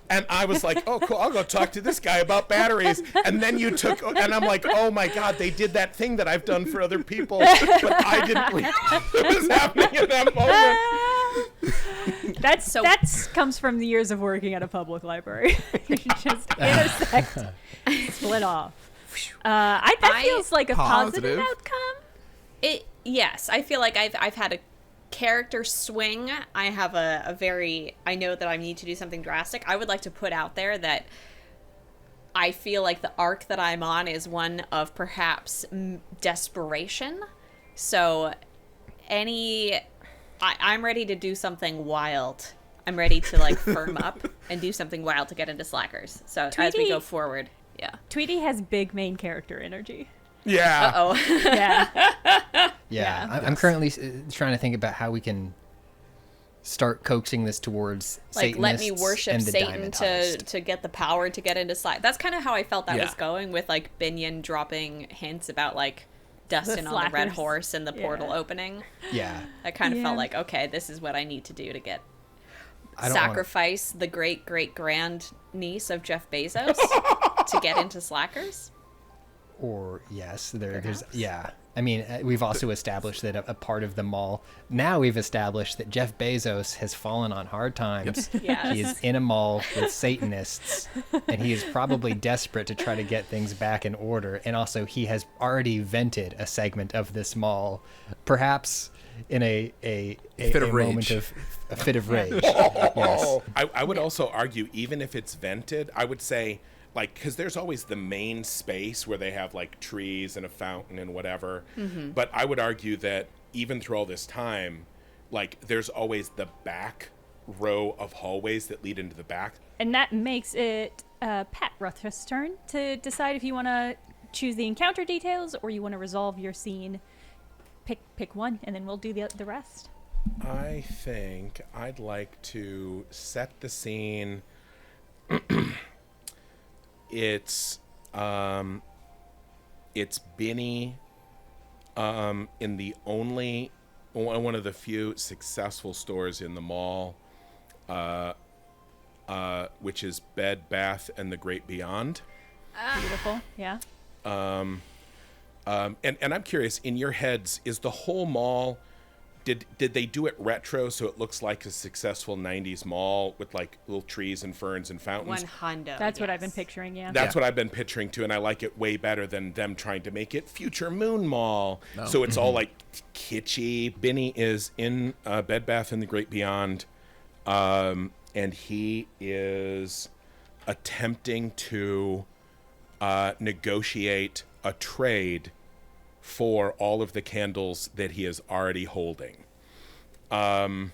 And I was like, oh, cool, I'll go talk to this guy about batteries. And then you took, and I'm like, oh my God, they did that thing that I've done for other people. But I didn't realize it was happening in that moment. That's comes from the years of working at a public library. You just intersect, split off. That feels like a positive outcome. Yes, I feel like I've had a character swing. I have I know that I need to do something drastic. I would like to put out there that I feel like the arc that I'm on is one of perhaps desperation. So I'm ready to do something wild. I'm ready to like firm up and do something wild to get into Slackers. So as we Tweety- go forward, yeah. Tweety has big main character energy. Yeah. Oh. Yeah. Yeah, I'm currently trying to think about how we can start coaxing this towards Like, let me Satanists worship and the Satan Diamond to Heist. get the power to get into Slack. That's kind of how I felt that Yeah. was going with like Binion dropping hints about like Dustin on the red Slackers. horse and the portal Yeah. opening. Yeah, I kind of felt Yeah. like, okay, this is what I need to do to get I don't wanna- sacrifice the great grand niece of Jeff Bezos to get into Slackers. Or yes, there's Perhaps. yeah. I mean, we've also established that a part of the mall. Now we've established that Jeff Bezos has fallen on hard times. Yes. He is in a mall with Satanists, and he is probably desperate to try to get things back in order. And also, he has already vented a segment of this mall, perhaps in a Fit of rage. moment of a fit of rage. Yes. I would also argue, even if it's vented, I would say, like, because there's always the main space where they have like trees and a fountain and whatever. But I would argue that even through all this time, like, there's always the back row of hallways that lead into the back. And that makes it Pat Rothfuss' turn to decide if you want to choose the encounter details or you want to resolve your scene. Pick one, and then we'll do the rest. I think I'd like to set the scene. It's Benny in the only one of the few successful stores in the mall, which is Bed Bath and the Great Beyond. Beautiful. Yeah. And I'm curious, in your heads, is the whole mall did they do it retro so it looks like a successful 90s mall with like little trees and ferns and fountains? 100. That's what I've been yes. picturing, yeah. That's what I've been picturing too, and I like it way better than them trying to make it Future Moon Mall. No. So it's all like kitschy. Benny is in Bed Bath and the Great Beyond, and he is attempting to negotiate a trade for all of the candles that he is already holding, and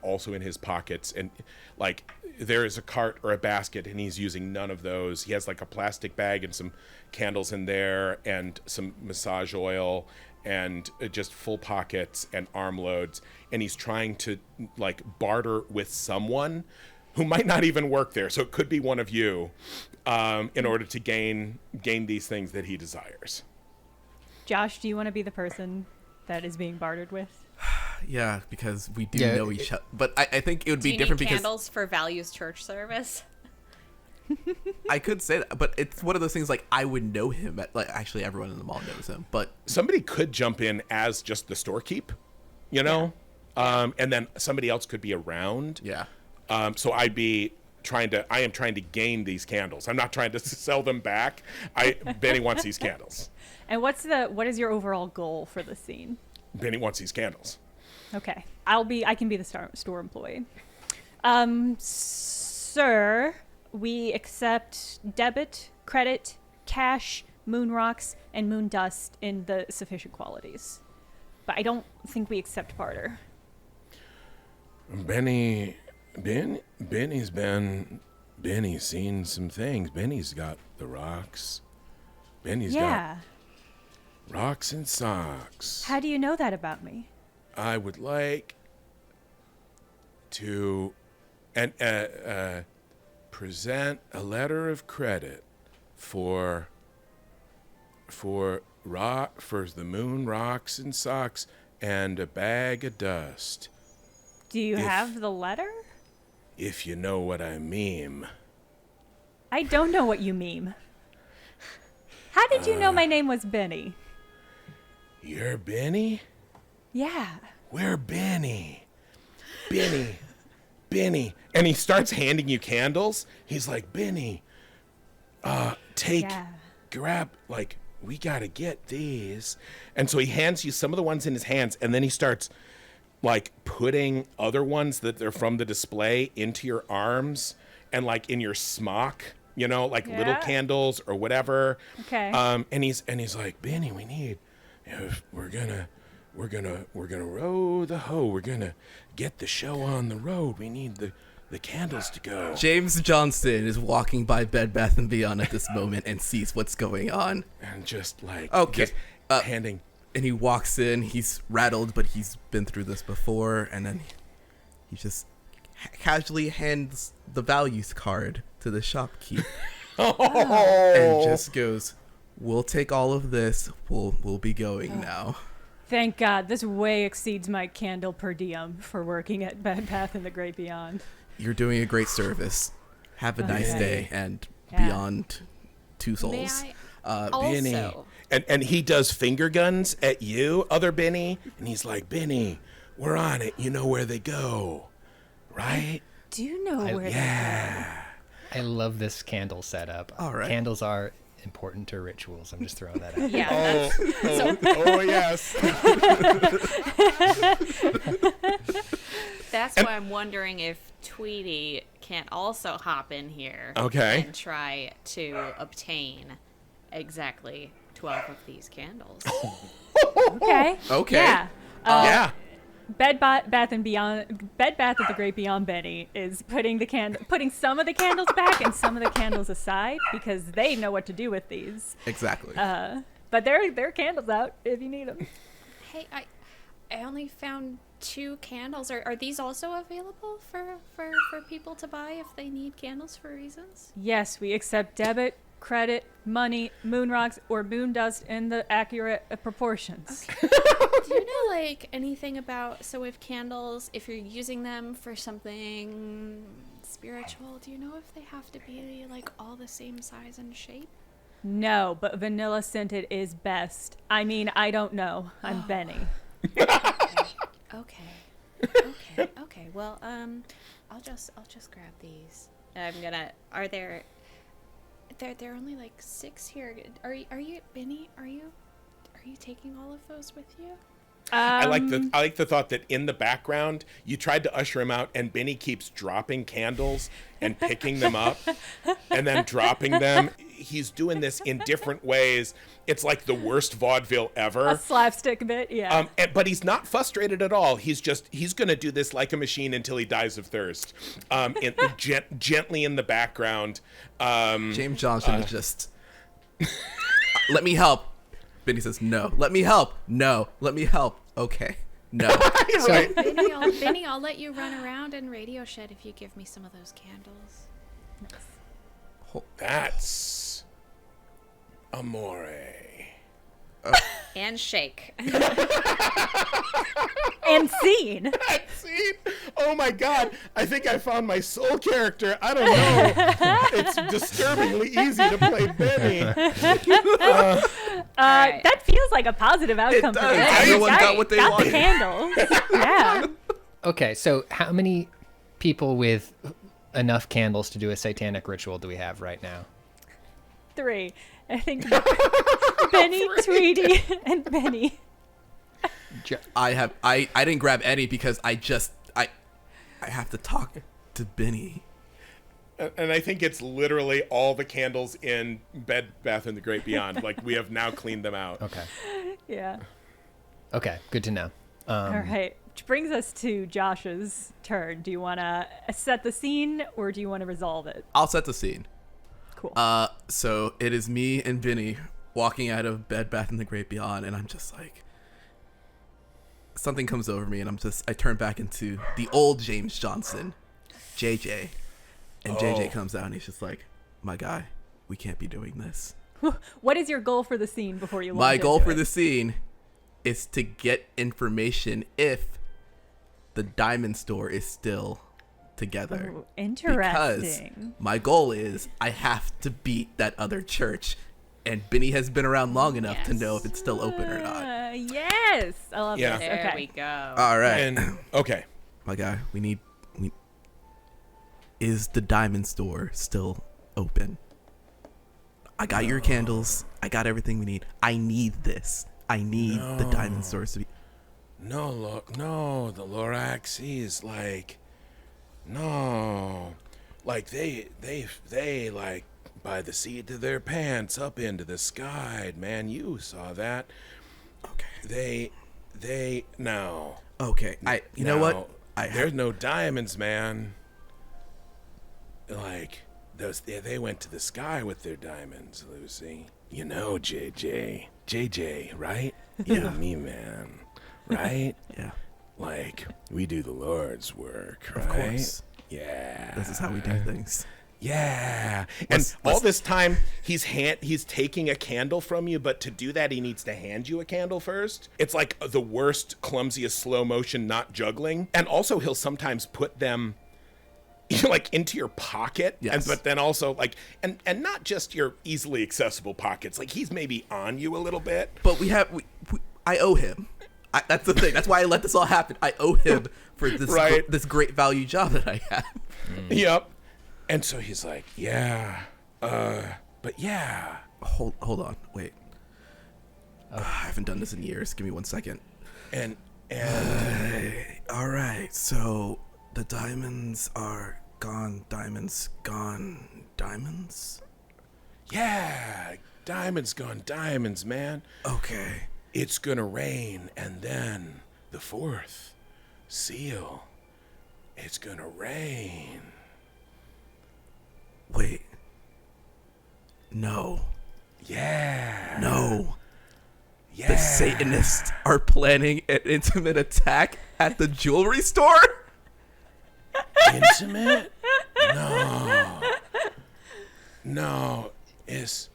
also in his pockets, and like there is a cart or a basket, and he's using none of those. He has like a plastic bag and some candles in there, and some massage oil, and just full pockets and armloads, and he's trying to like barter with someone who might not even work there, so it could be one of you, in order to gain these things that he desires. Josh, do you want to be the person that is being bartered with? Yeah, because we do Yeah, know each other. But I think it would Do be you different need because candles for Values Church service? I could say that, but it's one of those things like I would know him. Like actually, everyone in the mall knows him. But Somebody could jump in as just the storekeep, you know, and then somebody else could be around. yeah, So I am trying to gain these candles. I'm not trying to sell them back. Benny wants these candles. And what is your overall goal for the scene? Benny wants these candles. Okay. I can be the store employee. Sir, we accept debit, credit, cash, moon rocks, and moon dust in the sufficient qualities. But I don't think we accept barter. Benny's seen some things. Benny's got the rocks. Benny's Yeah. got rocks and socks. How do you know that about me? I would like to present a letter of credit for the moon rocks and socks and a bag of dust, Do you If- have the letter? if you know what I mean. I don't know what you meme. How did you know my name was Benny? You're Benny? Yeah. We're Benny. Benny. And he starts handing you candles. He's like, Benny, Yeah. grab, like, we gotta get these. And so he hands you some of the ones in his hands, and then he starts, like, putting other ones that are from the display into your arms and, like, in your smock, you know, like little Yeah. candles or whatever. Okay. And he's like, Benny, we need, we're gonna row the hoe. We're gonna get the show on the road. We need the candles to go. James Johnston is walking by Bed Bath and Beyond at this moment and sees what's going on. And just like, Okay, just handing. And he walks in. He's rattled, but he's been through this before. And then he just casually hands the values card to the shopkeep and just goes, "We'll take all of this. We'll be going now." Thank God. This way exceeds my candle per diem for working at Bed Bath and the Great Beyond. You're doing a great service. Have a nice Okay. day and Yeah. beyond two May souls. I Benny. also? And he does finger guns at you, other Benny, and he's like, Benny, we're on it. You know where they go, right? Do you know where Yeah. I love this candle setup. All right. Candles are important to rituals. I'm just throwing that out. Yeah. Oh yes. That's why I'm wondering if Tweety can't also hop in here. Okay. And try to obtain exactly 12 of these candles. Okay. Okay. Yeah. Yeah. Bed Bath and Beyond, Bed Bath at the Great Beyond Benny is putting some of the candles back and some of the candles aside because they know what to do with these. Exactly. But there are candles out if you need them. Hey, I only found 2 candles. Are these also available for people to buy if they need candles for reasons? Yes, we accept debit, credit, money, moon rocks, or moon dust in the accurate proportions. Do you know, like, anything about, so if candles, if you're using them for something spiritual, do you know if they have to be, like, all the same size and shape? No, but vanilla scented is best. I mean, I don't know. I'm Benny. Okay. Well, I'll just grab these. I'm gonna. Are there are only like 6 here. Are you Benny? Are you taking all of those with you? I like the thought that in the background you tried to usher him out, and Benny keeps dropping candles and picking them up, and then dropping them. He's doing this in different ways. It's like the worst vaudeville ever. A slapstick bit, yeah. But he's not frustrated at all. He's going to do this like a machine until he dies of thirst. Gently in the background. James Johnson is just. Let me help. Benny says, no. Let me help. No. Let me help. Okay. No. Right. Benny, I'll let you run around in Radio Shed if you give me some of those candles. That's amore. And shake. And scene. Scene? Oh my God. I think I found my soul character. I don't know. It's disturbingly easy to play Benny. Right. That feels like a positive outcome for does. them. Everyone got what they got wanted. the candles. Yeah. Okay, so how many people with enough candles to do a satanic ritual do we have right now? 3. I think Benny, Tweety, and Benny. I didn't grab any because I have to talk to Benny. And I think it's literally all the candles in Bed Bath and the Great Beyond. Like, we have now cleaned them out. Okay. Yeah. Okay, good to know. All right. Which brings us to Josh's turn. Do you want to set the scene or do you want to resolve it? I'll set the scene. Cool. So it is me and Benny walking out of Bed Bath and the Great Beyond, and I'm just like, something comes over me, and I turn back into the old James Johnson, JJ, and JJ comes out, and he's just like, my guy, we can't be doing this. What is your goal for the scene before you launch My goal into for it? the scene is to get information if the diamond store is still together. Ooh, Because interesting. my goal is I have to beat that other church, and Benny has been around long enough to know if it's still open or not. Yes. I love Yeah. this. There Okay. we go. All right, And, okay. my guy, is the diamond store still open? I got your candles. I got everything we need. I need this. I need the diamond store to be. No, the Lorax is like, no. Like, they like, by the seat of their pants up into the sky. Man, you saw that. Okay. They, no. Okay. You know what? There's no diamonds, man. Like, they went to the sky with their diamonds, Lucy. You know, JJ, right? You know me, man, right? Yeah. Like, we do the Lord's work, right? Of course. Yeah. This is how we do things. Yeah. And all this time, he's taking a candle from you, but to do that, he needs to hand you a candle first. It's like the worst, clumsiest slow motion, not juggling. And also, he'll sometimes put them like into your pocket, Yes. but then also like, and not just your easily accessible pockets. Like, he's maybe on you a little bit. But I owe him. That's the thing. That's why I let this all happen. I owe him for this Right. this great value job that I have. Yep. And so he's like, yeah, but yeah. Hold on. Wait. I haven't done this in years. Give me 1 second. And All right. So the diamonds are gone. Diamonds gone. Diamonds? yeah, diamonds gone diamonds, man. Okay. It's gonna rain, and then the 4th seal. It's gonna rain. Wait. No. Yeah. No. Yeah. The Satanists are planning an intimate attack at the jewelry store? Intimate? No. It's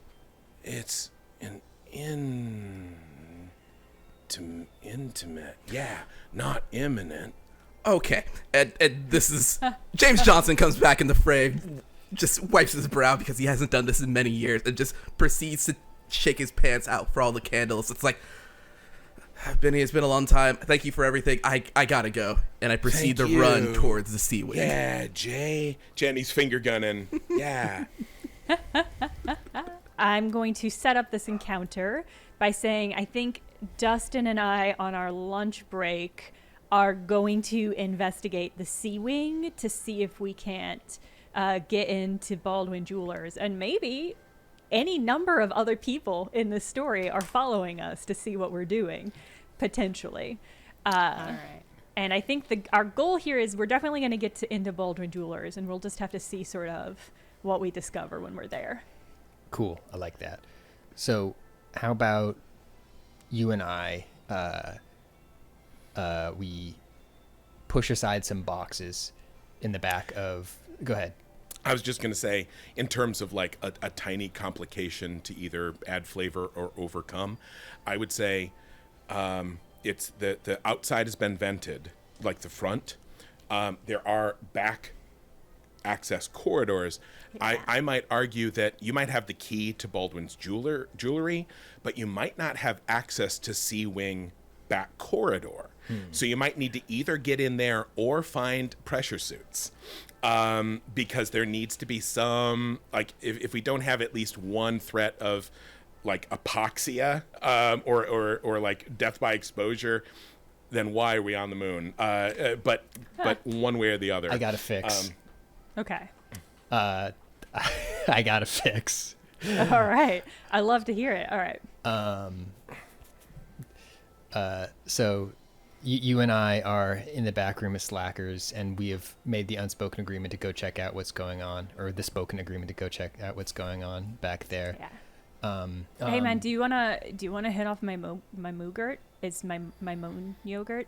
an intimate. Yeah, not imminent. Okay. And this is James Johnson comes back in the frame, just wipes his brow because he hasn't done this in many years, and just proceeds to shake his pants out for all the candles. It's like, Benny, it's been a long time. Thank you for everything. I gotta go. And I proceed Thank to run you. towards the Sea Wing. Yeah, Jay. Jenny's finger gunning. Yeah. I'm going to set up this encounter by saying I think Dustin and I, on our lunch break, are going to investigate the Sea Wing to see if we can't get into Baldwin Jewelers. And maybe any number of other people in this story are following us to see what we're doing, potentially. All right. And I think our goal here is we're definitely going to get into Baldwin Jewelers, and we'll just have to see sort of what we discover when we're there. Cool. I like that. So how about you and I, we push aside some boxes in the back of... Go ahead. I was just going to say, in terms of like a tiny complication to either add flavor or overcome, I would say it's the outside has been vented, like the front. There are back access corridors. I might argue that you might have the key to Baldwin's jewelry, but you might not have access to Sea Wing back corridor. So you might need to either get in there or find pressure suits. Because there needs to be some, like, if we don't have at least one threat of, like, apoxia or like death by exposure, then why are we on the moon? But one way or the other. I got a fix. Okay. I got a fix. All right. I love to hear it. All right. So you and I are in the back room of Slackers, and we have made the unspoken agreement to go check out what's going on, or the spoken agreement to go check out what's going on back there. Yeah. Hey man, do you wanna hit off my moogurt? It's my moon yogurt.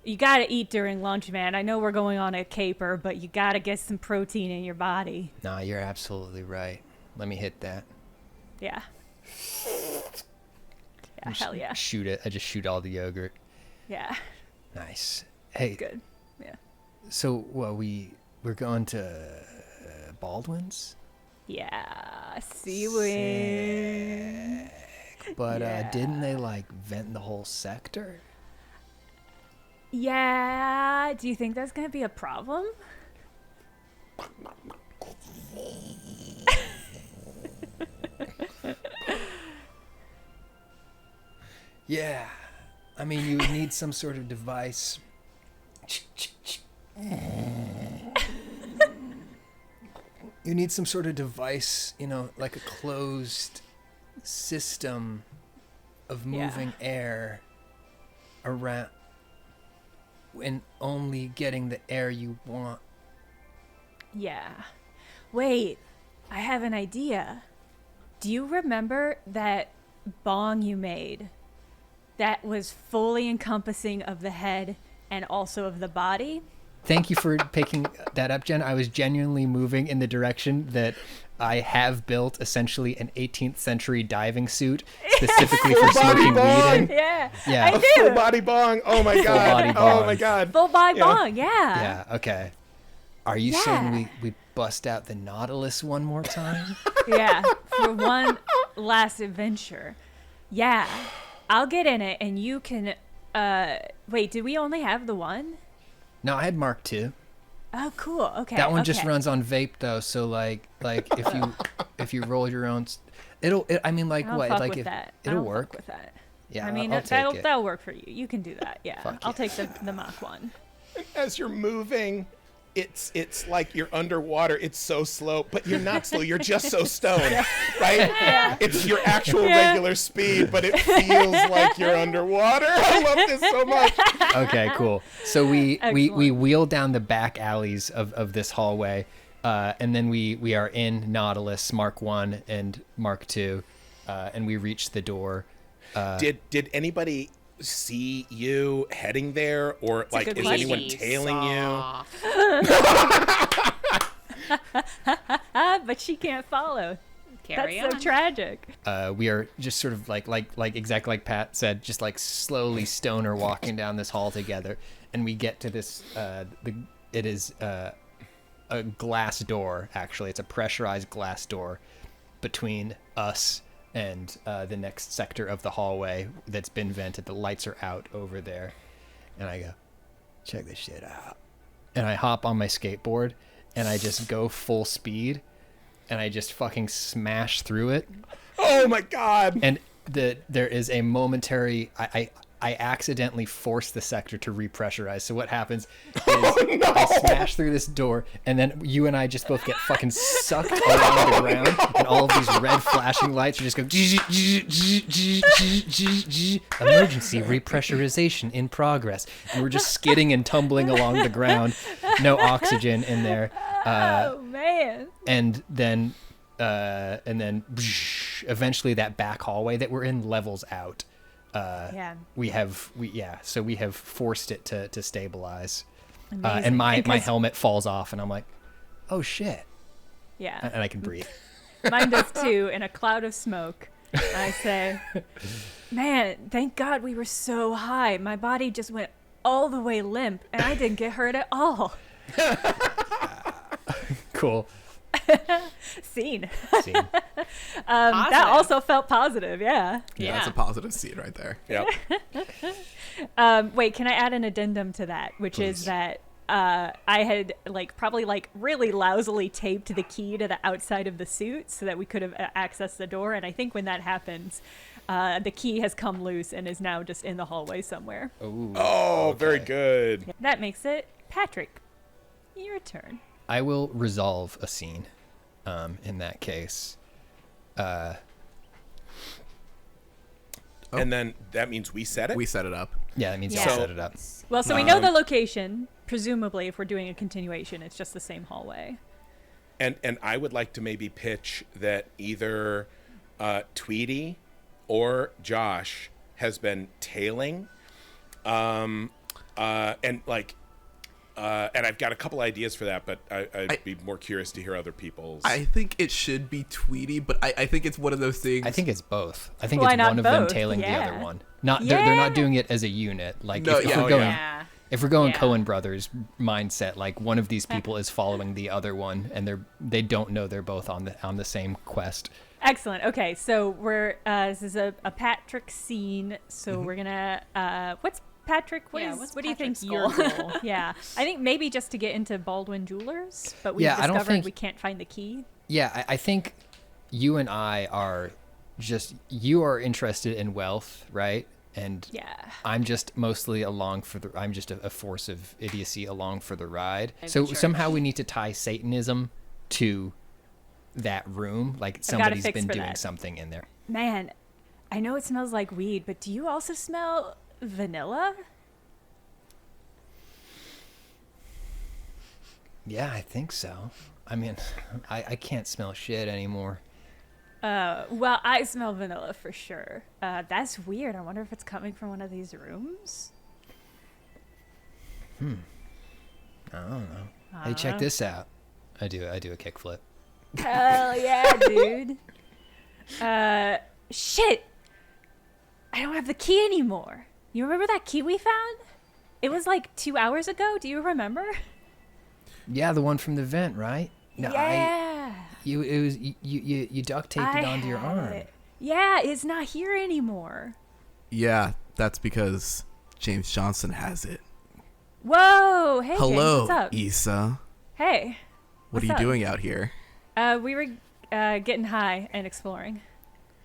You gotta eat during lunch, man. I know we're going on a caper, but you gotta get some protein in your body. Nah, you're absolutely right. Let me hit that. Yeah. Yeah, hell yeah. Shoot it. I just shoot all the yogurt. Yeah. Nice. Hey. Good. Yeah. So, we're going to Baldwin's? Yeah. Sea Wing. But Yeah. didn't they like vent the whole sector? Yeah. Do you think that's gonna be a problem? Yeah. I mean, you would need some sort of device. You need some sort of device, like a closed system of moving air around and only getting the air you want. Yeah. Wait, I have an idea. Do you remember that bong you made that was fully encompassing of the head and also of the body? Thank you for picking that up, Jen. I was genuinely moving in the direction that I have built essentially an 18th century diving suit specifically for smoking weed in. Yeah. Yeah. I A do. full body bong. Oh my god. body Oh bong. my god. Full body Yeah. bong, yeah. Yeah, okay. Are you saying Yeah. we bust out the Nautilus one more time? Yeah, for one last adventure. Yeah, I'll get in it and you can, wait, did we only have the one? No, I had Mark II. Oh, cool, okay. That one just okay. runs on vape though, so like if you roll your own, I mean like I don't what fuck like with if that. I it'll don't work. fuck with that. Yeah, I mean, I'll take it. that'll work for you. You can do that, yeah. Fuck I'll yeah. take the Mach one. As you're moving, it's like you're underwater. It's so slow, but you're not slow. You're just so stoned, right? It's your actual Yeah. regular speed, but it feels like you're underwater. I love this so much. Okay, cool. So we Excellent. wheel down the back alleys of this hallway, and then we are in Nautilus Mark 1 and Mark 2, and we reach the door. Did anybody see you heading there, or like good is question. anyone tailing you? But she can't follow. Carry That's on. so tragic. We are just sort of like exactly like Pat said, just like slowly stoner walking down this hall together, and we get to this. It is a glass door. Actually, it's a pressurized glass door between us and the next sector of the hallway that's been vented, the lights are out over there. And I go, check this shit out. And I hop on my skateboard, and I just go full speed, and I just fucking smash through it. Oh my god! And there is a momentary... I accidentally force the sector to repressurize. So what happens is I smash through this door, and then you and I just both get fucking sucked along the ground, and all of these red flashing lights are just going... Emergency repressurization in progress. And we're just skidding and tumbling along the ground. No oxygen in there. Oh man. And then eventually that back hallway that we're in levels out. We have forced it to stabilize. Amazing. And my Because- helmet falls off, and I'm like, oh shit, Yeah. and I can breathe. Mine does too, in a cloud of smoke. I say, man, thank God we were so high. My body just went all the way limp, and I didn't get hurt at all. Cool. Scene. Scene. That Positive. also felt positive, yeah. Yeah, that's a positive scene right there. Yep. Wait, can I add an addendum to that, which is that I had probably really lousily taped the key to the outside of the suit so that we could have accessed the door, and I think when that happens, the key has come loose and is now just in the hallway somewhere. Ooh. Oh, very good. That makes it Patrick. Your turn. I will resolve a scene. In that case, And then that means we said it. We set it up. yeah, that means Yeah. I'll So- set it up. Well, so we know the location. Presumably, if we're doing a continuation, it's just the same hallway. And I would like to maybe pitch that either Tweety or Josh has been tailing, and I've got a couple ideas for that, but I'd be more curious to hear other people's. I think it should be Tweety, but I think it's one of those things. I think it's both. I think Why it's not one of them both? tailing the Yeah. other one. They're Yeah. not doing it as a unit. Like No, if yeah. we're Oh, going Yeah. if we're going Yeah. Coen Brothers mindset, like one of these people is following the other one, and they don't know they're both on the same quest. Excellent. Okay, so we're this is a Patrick scene. So we're gonna what's Patrick? What do you think Patrick's your goal? goal? Yeah, I think maybe just to get into Baldwin Jewelers, but we Yeah, I don't discovered think- we can't find the key. Yeah, I think you and I are you are interested in wealth, right? And Yeah. I'm just mostly I'm just a force of idiocy along for the ride. And So church. somehow we need to tie Satanism to that room. Like somebody's fix been for doing that. something in there. Man, I know it smells like weed, but do you also smell vanilla? Yeah, I think so. I mean, I can't smell shit anymore. Well, I smell vanilla for sure. That's weird. I wonder if it's coming from one of these rooms. I don't know. Hey, check this out. I do a kickflip. Hell yeah, dude. Shit. I don't have the key anymore. You remember that key we found? It was like 2 hours ago. Do you remember? Yeah, the one from the vent, right? No, Yeah. you duct taped it onto your had arm. it. Yeah, it's not here anymore. Yeah, that's because James Johnson has it. Whoa. Hey, Hello, James, what's up? Issa. Hey. What are What's you up? doing out here? We were getting high and exploring.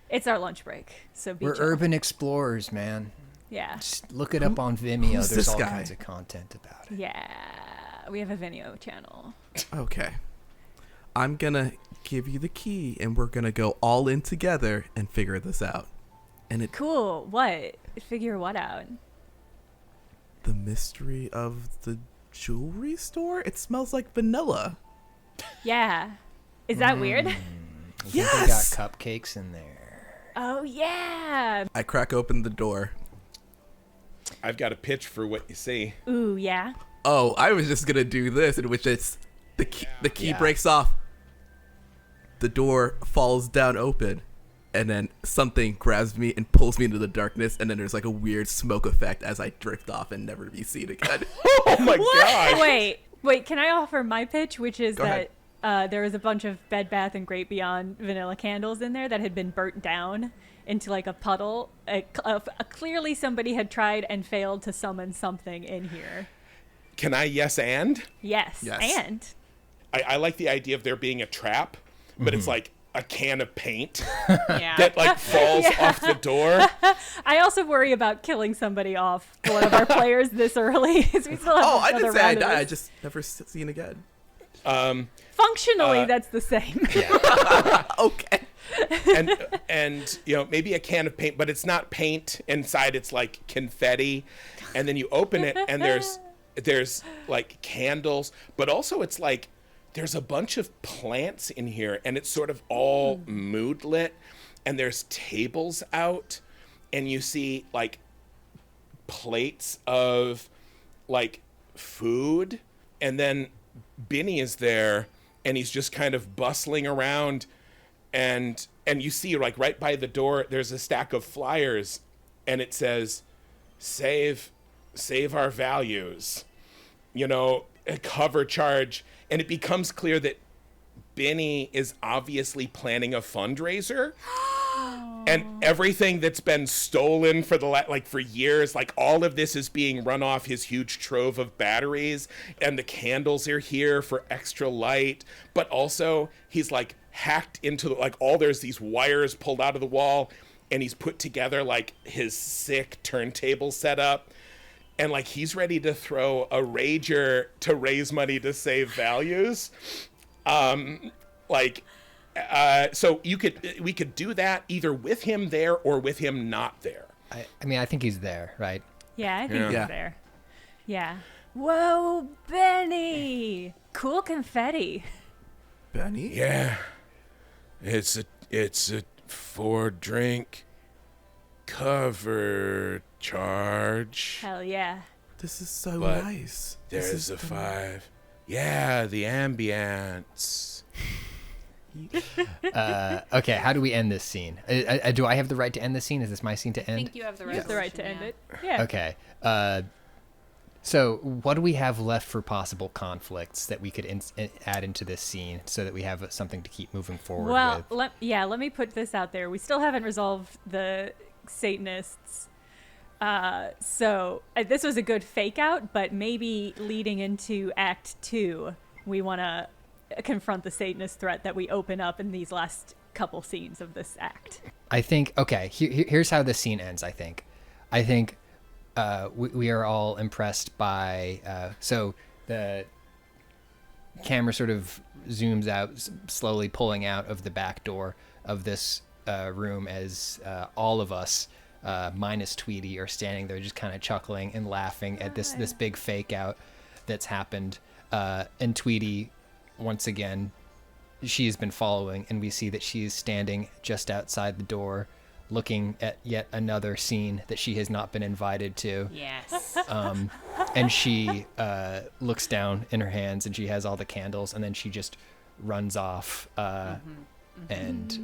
It's our lunch break, so be We're chill. urban explorers, man. Yeah. Just look it up on Vimeo. who's There's this all guy? kinds of content about it. Yeah. We have a Vimeo channel. Okay. I'm gonna give you the key, and we're gonna go all in together and figure this out. And it Cool. What? Figure what out? the mystery of the jewelry store. It smells like vanilla. Yeah. Is that weird? I think Yes! they got cupcakes in there. Oh, yeah. I crack open the door. I've got a pitch for what you see. Ooh, yeah. Oh, I was just gonna do this, in which it's the key. The key Yeah. breaks off. The door falls down open, and then something grabs me and pulls me into the darkness. And then there's like a weird smoke effect as I drift off and never be seen again. Oh my god! Wait. Can I offer my pitch, which is Go that ahead. there was a bunch of Bed Bath and Great Beyond vanilla candles in there that had been burnt down into like a puddle. Clearly somebody had tried and failed to summon something in here. Can I yes and? Yes. Yes. And I like the idea of there being a trap, but it's like a can of paint Yeah. that like falls off the door. I also worry about killing somebody off, one of our players, this early. 'Cause we still have Oh, I another didn't say I round of died. I this. just never seen again. Functionally, that's the same. Okay. and maybe a can of paint, but it's not paint. Inside it's like confetti, and then you open it and there's like candles, but also it's like there's a bunch of plants in here, and it's sort of all mood lit, and there's tables out, and you see like plates of like food, and then Benny is there, and he's just kind of bustling around, and you see like right by the door there's a stack of flyers, and it says save our values, a cover charge, and it becomes clear that Benny is obviously planning a fundraiser. And everything that's been stolen for for years, like all of this is being run off his huge trove of batteries, and the candles are here for extra light. But also he's like hacked into there's these wires pulled out of the wall, and he's put together like his sick turntable setup. And like he's ready to throw a rager to raise money to save values. So we could do that either with him there or with him not there. I mean, I think he's there, right? Yeah, I think Yeah. he's there. Yeah. Whoa, Benny! Cool confetti. Benny? Yeah, it's a 4-drink cover charge. Hell yeah. This is so But nice. There's a 5. Yeah, the ambience. Okay, how do we end this scene? Do I have the right to end this scene? Is this my scene to I end? think you have the You right, have the right to position, end yeah. it. Yeah. Okay. So what do we have left for possible conflicts that we could add into this scene so that we have something to keep moving forward Well, with? let me put this out there. We still haven't resolved the Satanists. So this was a good fake out, but maybe leading into Act 2, we want to confront the Satanist threat that we open up in these last couple scenes of this act. I think, okay, here's how this scene ends, I think. We are all impressed by, so the camera sort of zooms out, slowly pulling out of the back door of this room as all of us, minus Tweety, are standing there just kind of chuckling and laughing at this big fake out that's happened. And Tweety, once again, she has been following, and we see that she is standing just outside the door, looking at yet another scene that she has not been invited to. Yes. And she looks down in her hands, and she has all the candles, and then she just runs off and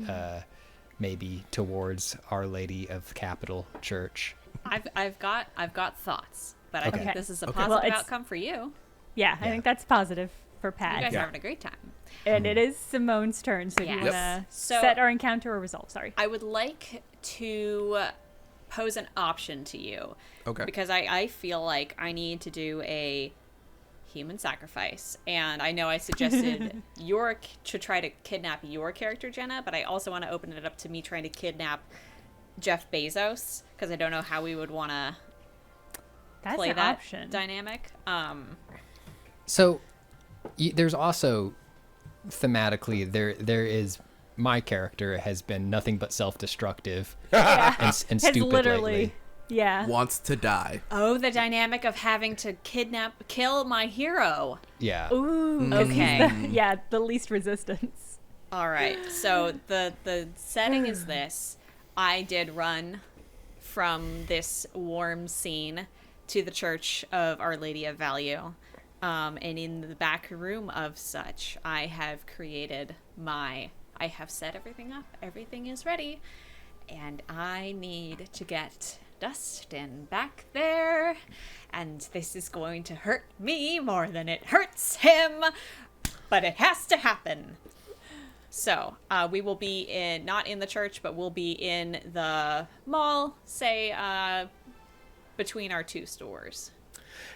maybe towards Our Lady of Capital Church. I've got thoughts, but I Okay. think this is a Okay. positive Well, it's- outcome for you. Yeah, I think that's positive for You Pat. guys Yeah. are having a great time. And it is Simone's turn, so if you Yes. want to So- set our encounter or resolve, sorry. I would like to pose an option to you. Okay. Because I feel like I need to do a human sacrifice. And I know I suggested to try to kidnap your character, Jenna, but I also want to open it up to me trying to kidnap Jeff Bezos, because I don't know how we would want to That's play an that option. dynamic. So there's also thematically there is my character has been nothing but self-destructive and Has stupid literally, lately. yeah. Wants to die. Oh, the dynamic of having to kill my hero. Yeah. Ooh. Okay. Yeah, the least resistance. All right. So the setting is this. I did run from this warm scene to the Church of Our Lady of Value. And in the back room of such, I have I have set everything up. Everything is ready. And I need to get Dustin back there. And this is going to hurt me more than it hurts him. but it has to happen. So we will be not in the church, but we'll be in the mall, say between our two stores.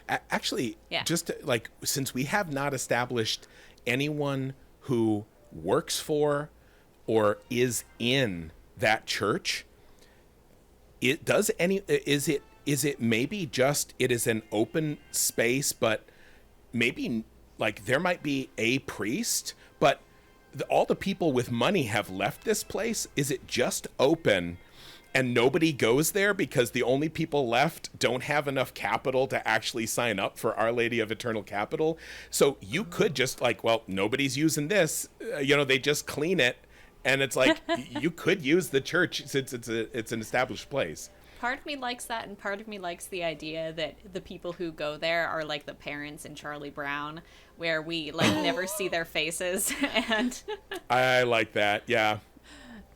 Actually, Yeah. just like, since we have not established anyone who works for or is in that church, is it maybe just it is an open space, but maybe like there might be a priest, but all the people with money have left this place? Is it just open and nobody goes there because the only people left don't have enough capital to actually sign up for Our Lady of Eternal Capital? So you could just like, well, nobody's using this, they just clean it, and it's like you could use the church since it's an established place. Part of me likes that, and part of me likes the idea that the people who go there are like the parents in Charlie Brown, where we like never see their faces. And I like that. Yeah.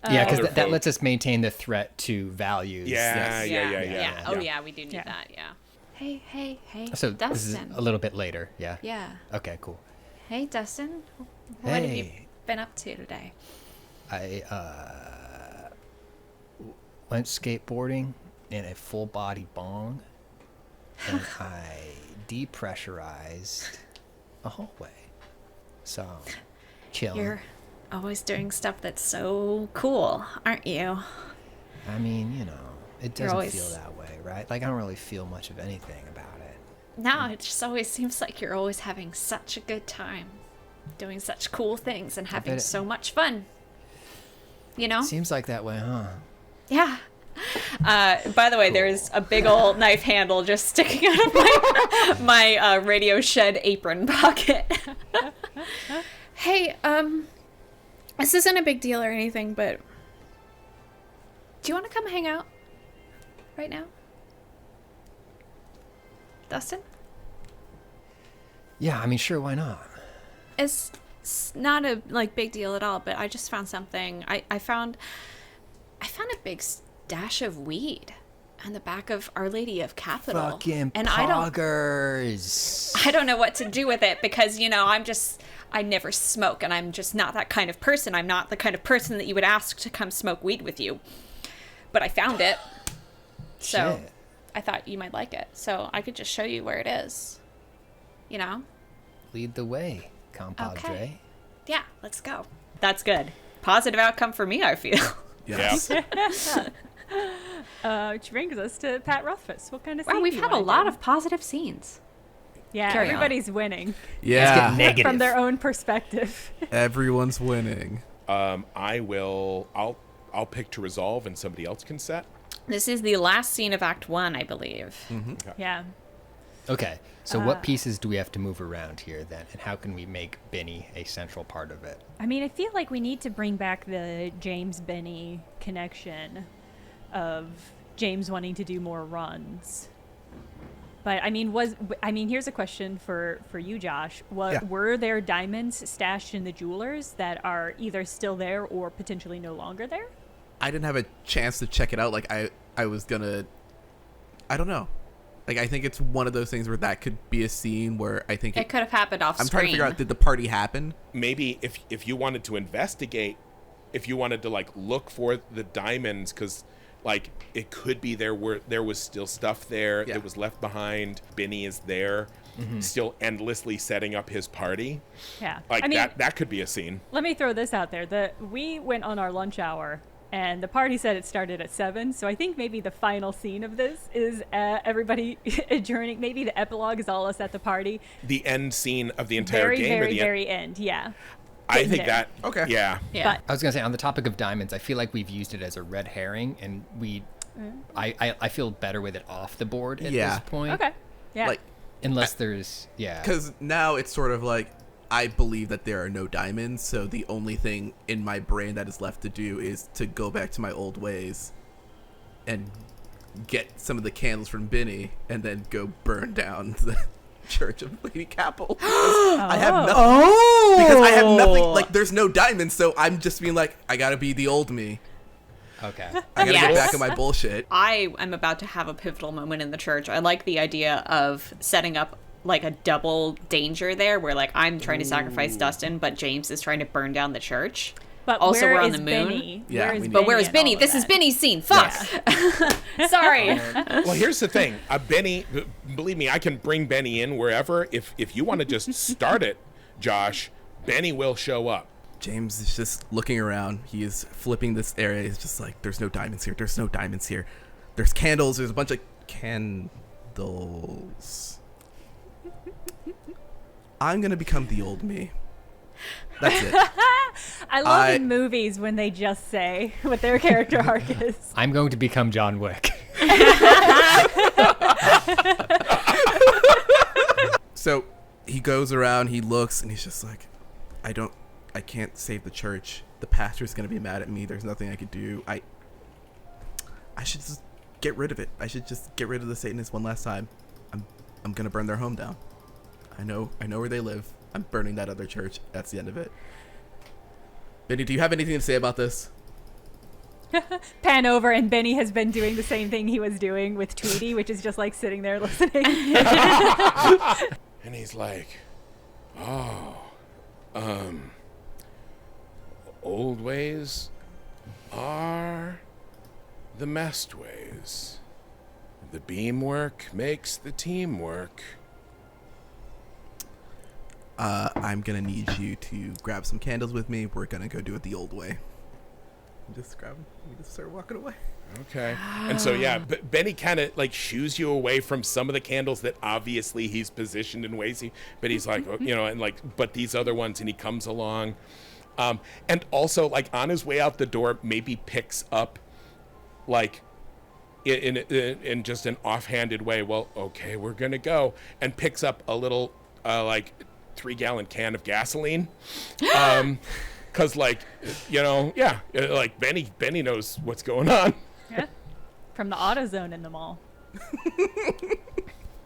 Yeah, because Other that folk. lets us maintain the threat to values. Yeah, yeah. Oh yeah, we do need that. Yeah. Hey, So this is Dustin. a little bit later. Yeah. Yeah. Okay, cool. Hey, Dustin. What have you Hey. been up to today? I went skateboarding in a full body bong, and I depressurized a hallway. So, chill. You're always doing stuff that's so cool, aren't you? I mean, it You're doesn't always- feel that way, right? Like I don't really feel much of anything about it. No, it just always seems like you're always having such a good time, doing such cool things and having bet it- so much fun. You know? Seems like that way, huh? Yeah. By the way, there's a big old knife handle just sticking out of my Radio Shed apron pocket. Hey, this isn't a big deal or anything, but do you want to come hang out right now? Dustin? Yeah, I mean, sure, why not? It's not a big deal at all, but I just found something. I found a big stash of weed on the back of Our Lady of Capital. Fucking and poggers. I don't know what to do with it because, I never smoke and I'm just not that kind of person. I'm not the kind of person that you would ask to come smoke weed with you. But I found it. So Shit. I thought you might like it. So I could just show you where it is. Lead the way, compadre. Okay. Yeah, let's go. That's good. Positive outcome for me, I feel. Yes. Which brings us to Pat Rothfuss. What kind of Wow, scene we've do you had a wanna lot do? of positive scenes. Yeah, Carry on. everybody's winning Yeah. Negative. from their own perspective. Everyone's winning. I'll pick to resolve, and somebody else can set. This is the last scene of Act 1, I believe. Yeah. Okay, so what pieces do we have to move around here then, and how can we make Benny a central part of it? I mean, I feel like we need to bring back the James Benny connection of James wanting to do more runs. But I mean, here's a question for you, Josh. Were there diamonds stashed in the jewelers that are either still there or potentially no longer there? I didn't have a chance to check it out. Like I was gonna, I don't know. Like I think it's one of those things where that could be a scene where I think It could have happened off I'm screen. trying to figure out, did the party happen? Maybe if you wanted to investigate, if you wanted to like look for the diamonds, because like it could be there was still stuff there Yeah. that was left behind. Benny is there, still endlessly setting up his party. Yeah. Like I mean, that could be a scene. let me throw this out there. We went on our lunch hour, and the party said it started at 7. So I think maybe the final scene of this is everybody adjourning. Maybe the epilogue is all us at the party. The end scene of the entire Very, game, or very, the very end. Yeah. I getting think there. that Okay. Yeah. Yeah. I was gonna say, on the topic of diamonds, I feel like we've used it as a red herring, and I feel better with it off the board at Yeah. this point. Okay. Yeah. Like, Unless there's because now it's sort of like I believe that there are no diamonds, so the only thing in my brain that is left to do is to go back to my old ways and get some of the candles from Benny and then go burn down the Church of Lady Capel. I have nothing. Because I have nothing. Like, there's no diamonds, so I'm just being like, I gotta be the old me. okay. I gotta get Yes. back on my bullshit. I am about to have a pivotal moment in the church. I like the idea of setting up like a double danger there, where like I'm trying to sacrifice Dustin, but James is trying to burn down the church. But Also, where we're on is the moon. Benny? Yeah, Where is we need- But where is in Benny? all of This is that? Benny's scene. Fuck. Sorry. Well, here's the thing. Benny, believe me, I can bring Benny in wherever. If you want to just start it, Josh, Benny will show up. James is just looking around. He is flipping this area. He's just like, there's no diamonds here. There's no diamonds here. There's candles. There's a bunch of candles. I'm going to become the old me. That's it. I love in movies when they just say what their character arc is. I'm going to become John Wick. So he goes around, he looks, and he's just like, I can't save the church. The pastor's going to be mad at me. There's nothing I could do. I should just get rid of it. I should just get rid of the Satanists one last time. I'm going to burn their home down. I know where they live. I'm burning that other church. That's the end of it. Benny, do you have anything to say about this? Pan over, and Benny has been doing the same thing he was doing with Tweety, which is just like sitting there listening. And he's like, old ways are the best ways. The beamwork makes the team work. I'm gonna need you to grab some candles with me. We're gonna go do it the old way. Just grab them. We just start walking away. Okay. And so, yeah, Benny kind of like shoos you away from some of the candles that obviously he's positioned in ways but he's like, and like, but these other ones, and he comes along. And also, like, on his way out the door, maybe picks up, like, in just an offhanded way, well, okay, we're going to go, and picks up a little, like, 3-gallon can of gasoline. Because, like, like, Benny knows what's going on. Yeah. From the AutoZone in the mall.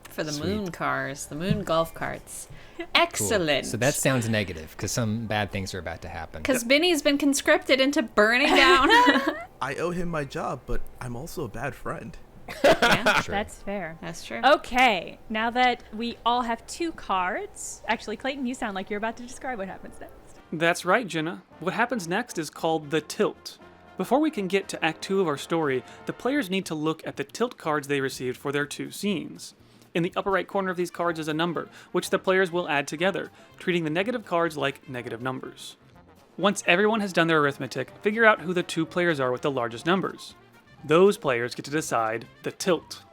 For the moon cars, the moon golf carts. Excellent. So that sounds negative, because some bad things are about to happen. Because Benny's been conscripted into burning down. I owe him my job, but I'm also a bad friend. Yeah, True. That's fair. that's true. Okay, now that we all have 2 cards, actually, Clayton, you sound like you're about to describe what happens next. That's right, Jenna. What happens next is called the tilt. Before we can get to Act 2 of our story, the players need to look at the tilt cards they received for their 2 scenes. In the upper right corner of these cards is a number, which the players will add together, treating the negative cards like negative numbers. Once everyone has done their arithmetic, figure out who the 2 players are with the largest numbers. Those players get to decide the tilt.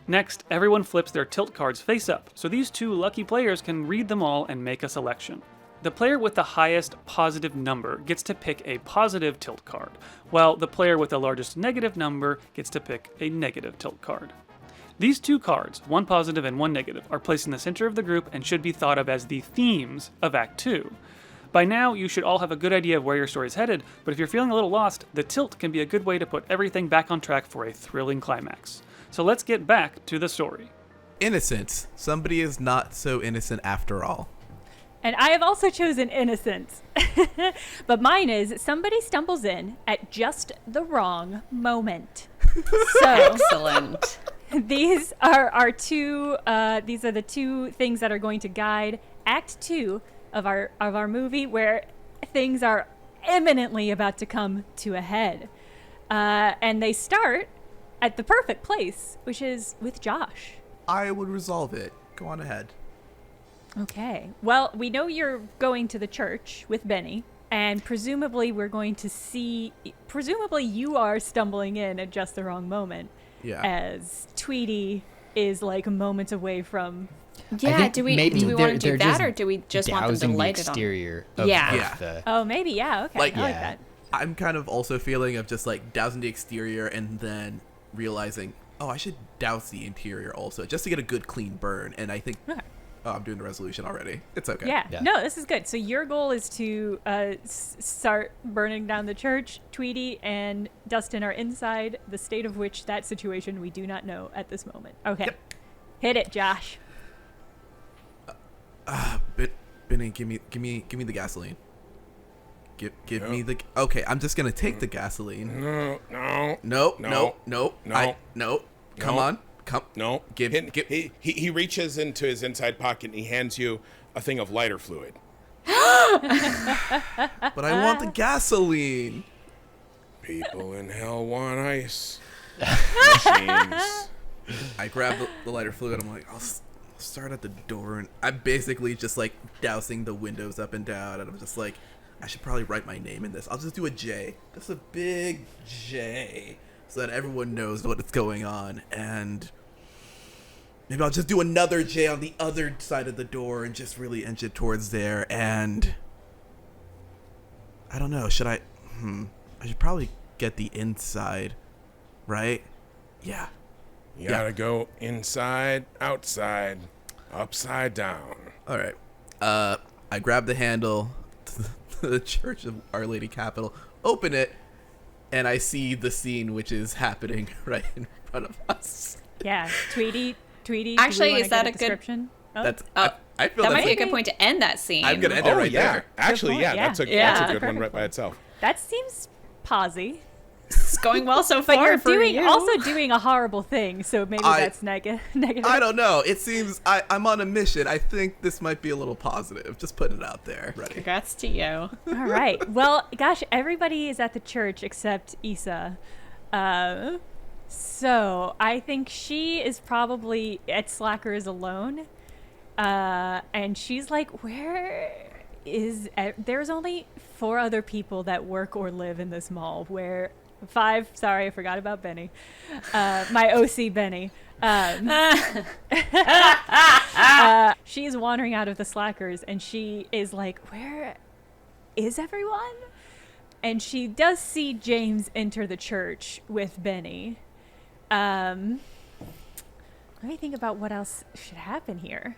Next, everyone flips their tilt cards face up, so these 2 lucky players can read them all and make a selection. The player with the highest positive number gets to pick a positive tilt card, while the player with the largest negative number gets to pick a negative tilt card. These 2 cards, one positive and one negative, are placed in the center of the group and should be thought of as the themes of Act 2. By now, you should all have a good idea of where your story is headed, but if you're feeling a little lost, the tilt can be a good way to put everything back on track for a thrilling climax. So let's get back to the story. Innocence. Somebody is not so innocent after all. And I have also chosen innocence. But mine is somebody stumbles in at just the wrong moment. So Excellent. these are our 2 these are the 2 things that are going to guide Act 2 of our movie, where things are imminently about to come to a head. And they start at the perfect place, which is with Josh. I would resolve it. Go on ahead. Okay. Well, we know you're going to the church with Benny, and presumably you are stumbling in at just the wrong moment. Yeah. As Tweety is like moments away from. Yeah, think do we maybe want to do they're that, just or do we just want them dousing to the light it on? exterior of, Yeah. of Yeah. the... Oh, maybe, yeah, okay. Like, I like yeah. that. I'm kind of also feeling of just like dousing the exterior and then realizing, oh, I should douse the interior also, just to get a good clean burn. And I think, Okay. oh, I'm doing the resolution already. It's okay. Yeah. Yeah. No, this is good. So your goal is to start burning down the church. Tweety and Dustin are inside, the state of which that situation we do not know at this moment. Okay. Yep. Hit it, Josh. Benny, give me the gasoline. Give me the. Okay, I'm just gonna take the gasoline. No. Nope. No. Nope. No. Nope. Come No. on. Come. No. Give- He reaches into his inside pocket and he hands you a thing of lighter fluid. But I want the gasoline. People in hell want ice. Machines. I grab the lighter fluid. I'm like, I'll start at the door, and I'm basically just like dousing the windows up and down, and I'm just like, I should probably write my name in this. I'll just do a J, just a big J, so that everyone knows what's going on. And maybe I'll just do another J on the other side of the door and just really inch it towards there. And I don't know. Should I? I should probably get the inside, right? Yeah. You gotta go inside, outside, upside down. All right. I grab the handle to the Church of Our Lady Capital, open it, and I see the scene which is happening right in front of us. Yeah, Tweety. Actually, do we is that wanna a get good- description? Oh, That's Oh, I feel that might that's be a like, good point to end that scene. I'm gonna end it right there. Actually, point, yeah, yeah. that's a Yeah. good one right by itself. that seems posy. It's going well so But far you're for doing you. also doing a horrible thing, so maybe that's negative. I don't know. It seems I'm on a mission. I think this might be a little positive. Just putting it out there. Ready? Congrats to you. All right. Well, gosh, everybody is at the church except Issa. So I think she is probably at Slackers alone. And she's like, there's only 4 other people that work or live in this mall. Where 5, sorry, I forgot about Benny. My OC Benny. She's wandering out of the Slackers and she is like, where is everyone? And she does see James enter the church with Benny. Let me think about what else should happen here.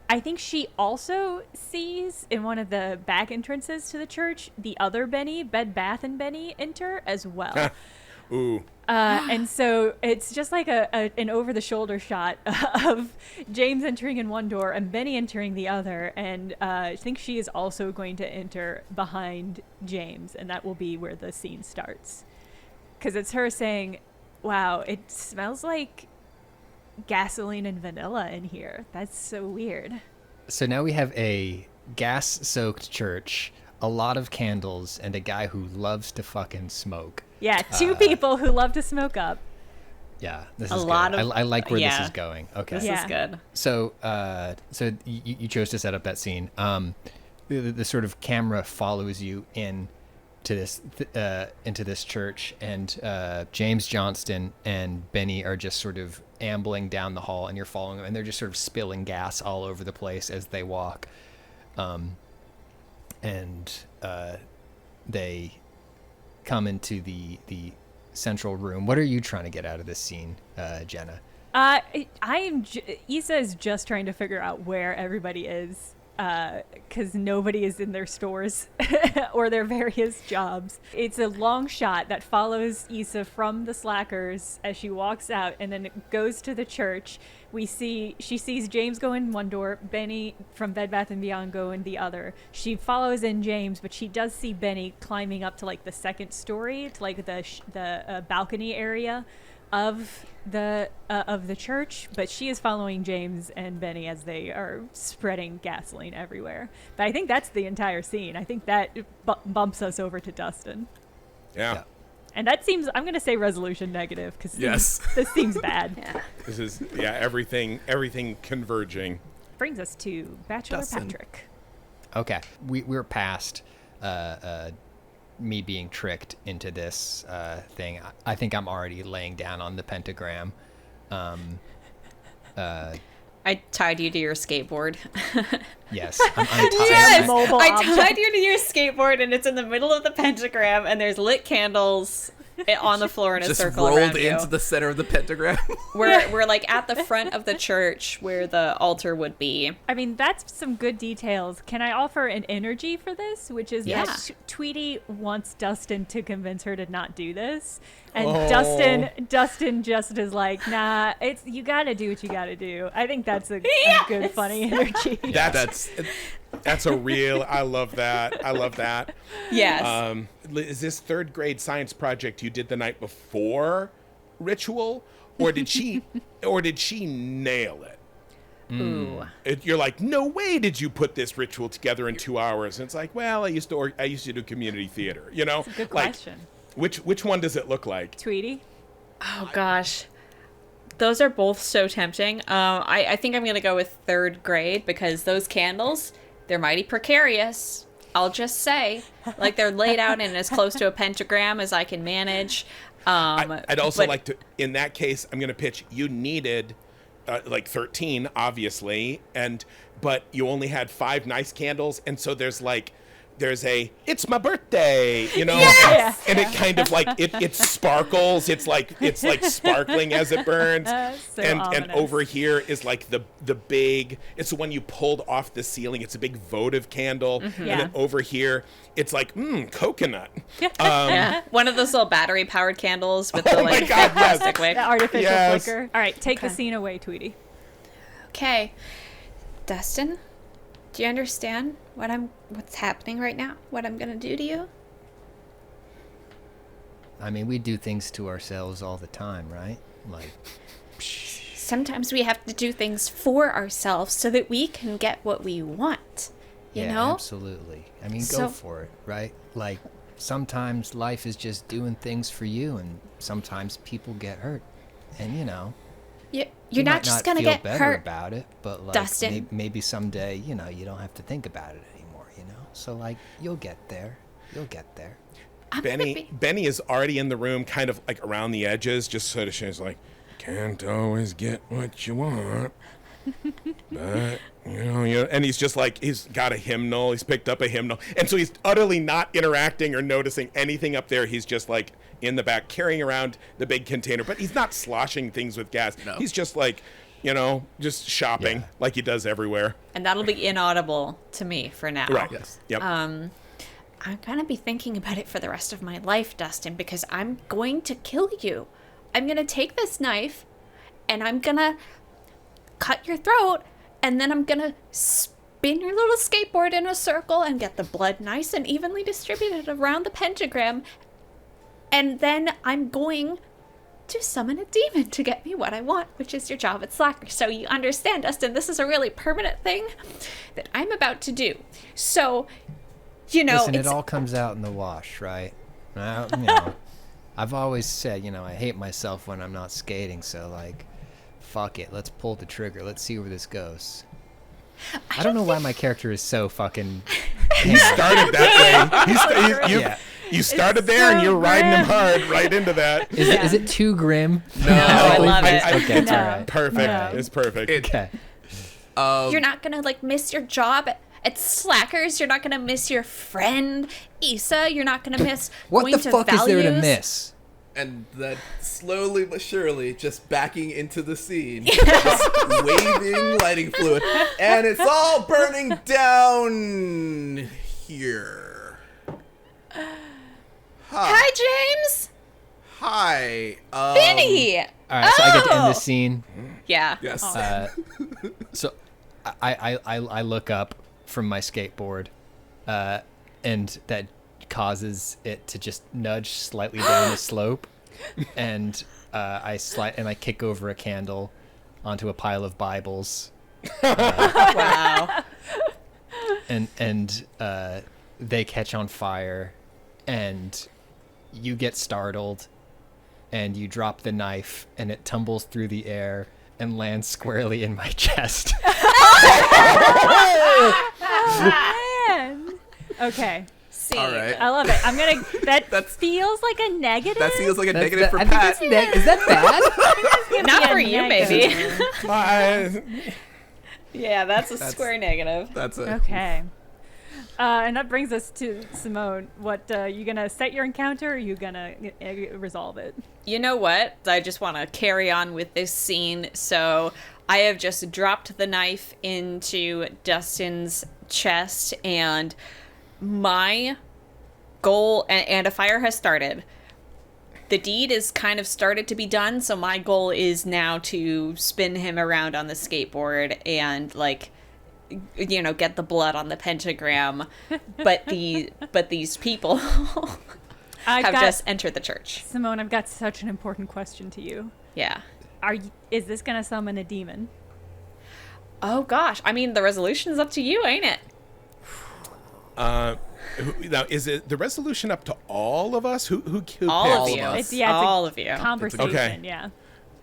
I think she also sees in one of the back entrances to the church the other Benny, Bed Bath and Benny, enter as well. Ooh. And so it's just like an over-the-shoulder shot of James entering in one door and Benny entering the other. And I think she is also going to enter behind James, and that will be where the scene starts. Because it's her saying, wow, it smells like gasoline and vanilla in here. That's so weird. So now we have a gas-soaked church, a lot of candles, and a guy who loves to fucking smoke. Yeah, 2 people who love to smoke up. Yeah, this A is lot good. of- I like where this yeah. is going. Okay. This Yeah. is good. So, you chose to set up that scene. The sort of camera follows you in to this into this church, and James Johnston and Benny are just sort of ambling down the hall, and you're following them, and they're just sort of spilling gas all over the place as they walk. They come into the central room. What are you trying to get out of this scene, Jenna? Issa is just trying to figure out where everybody is, because nobody is in their stores or their various jobs. It's a long shot that follows Issa from the Slackers as she walks out, and then it goes to the church. She sees James go in one door, Benny from Bed Bath & Beyond go in the other. She follows in James, but she does see Benny climbing up to like the second story, to like the balcony area of the church. But she is following James and Benny as they are spreading gasoline everywhere. But I think that's the entire scene. I think that bumps us over to Dustin. Yeah. And that seems, I'm going to say resolution negative, because Yes. this seems bad. Yeah. This is everything converging. Brings us to Bachelor Dustin. Patrick. Okay, we're past me being tricked into this thing. I think I'm already laying down on the pentagram. I tied you to your skateboard. Yes, I'm tired. Yes! Mobile I object. tied you to your skateboard, and it's in the middle of the pentagram, and there's lit candles on the floor in a Just circle rolled around you. into the center of the pentagram. We're like at the front of the church where the altar would be. I mean, that's some good details. Can I offer an energy for this, which is Yeah. that Tweety wants Dustin to convince her to not do this, and Oh. Dustin just is like, nah, it's you got to do what you got to do. I think that's a good, funny energy. That's a real. I love that. I love that. Yes. Is this 3rd grade science project you did the night before ritual, or did she nail it? Ooh. You're like, no way did you put this ritual together in 2 hours. And it's like, well, I used to do community theater, you know? That's a good Like, question. which one does it look like? Tweety? Oh gosh, those are both so tempting. I think I'm gonna go with 3rd grade because those candles, they're mighty precarious. I'll just say, like they're laid out in as close to a pentagram as I can manage. I'd also but- like to, in that case, I'm going to pitch, you needed like 13, obviously, but you only had 5 nice candles, and so there's a it's my birthday, you know, and it kind of like it sparkles. It's like sparkling as it burns. So and ominous. over here is like the big. It's the one you pulled off the ceiling. It's a big votive candle. And Yeah. then over here, it's like coconut. Yeah, one of those little battery-powered candles with the Oh my like God, fake plastic wick. The artificial Yes. flicker. All right, take the scene away, Tweety. Okay. Dustin, do you understand what's happening right now? What I'm gonna do to you? I mean, we do things to ourselves all the time, right? Like, Sometimes we have to do things for ourselves so that we can get what we want. You yeah, know? absolutely. I mean, So- go for it, right? Like, sometimes life is just doing things for you, and sometimes people get hurt. And, you know, You're you not might just not gonna feel get better hurt. about it, but like Dustin. maybe someday, you know, you don't have to think about it anymore, you know? So like you'll get there. You'll get there. I'm gonna be- Benny is already in the room, kind of like around the edges, just sort of she's like, can't always get what you want, but you know, and he's just like, he's got a hymnal, he's picked up a hymnal, and so he's utterly not interacting or noticing anything up there. He's just like in the back carrying around the big container, but he's not sloshing things with gas. No. He's just like, you know, just shopping Yeah. like he does everywhere. And that'll be inaudible to me for now. Right. Yes. Yep. I'm gonna be thinking about it for the rest of my life, Dustin, because I'm going to kill you. I'm gonna take this knife and I'm gonna cut your throat, and then I'm gonna spin your little skateboard in a circle and get the blood nice and evenly distributed around the pentagram. And then I'm going to summon a demon to get me what I want, which is your job at Slacker. So you understand, Dustin, this is a really permanent thing that I'm about to do. So, you know, Listen, it it's all comes out in the wash, right? You know, I've always said, you know, I hate myself when I'm not skating, so like, fuck it, let's pull the trigger. Let's see where this goes. I don't know why my character is so fucking. He started that way. Yeah. You started there, and so you're riding him grim. hard right into that. Is it too grim? No, I love it. Okay, it's No. all right. Perfect. No. It's perfect. Okay. you're not gonna like miss your job at Slackers. You're not gonna miss your friend Issa. You're not gonna miss What going the to fuck is there to Values. miss? And then slowly but surely, just backing into the scene, just waving lighting fluid, and it's all burning down here. Hi, James. Hi, Benny. All right, so I get to end Oh. the scene. Yeah. Yes. So I look up from my skateboard, and that causes it to just nudge slightly down the slope, and I kick over a candle onto a pile of Bibles, Wow. and they catch on fire, and you get startled, and you drop the knife, and it tumbles through the air and lands squarely in my chest. Man. Okay. See. All right. I love it. I'm gonna. That That's- feels like a negative. That feels like a That's negative that- for I think Pat. that's is that bad? Not Yeah, for you, negative. maybe. Yeah, that's a square negative. That's it. Okay. And that brings us to Simone. What you gonna set your encounter, or you gonna resolve it? You know what? I just want to carry on with this scene. So I have just dropped the knife into Dustin's chest, and my goal, and a fire has started. The deed is kind of started to be done, so my goal is now to spin him around on the skateboard and like, you know, get the blood on the pentagram. But these people I've have got just entered the church. Simone. I've got such an important question to you. Yeah. is this gonna summon a demon? Oh gosh, I mean the resolution's up to you, ain't it? Now, is it the resolution up to all of us? Who All picks? of you. us. It's all of you. Conversation, Okay. yeah.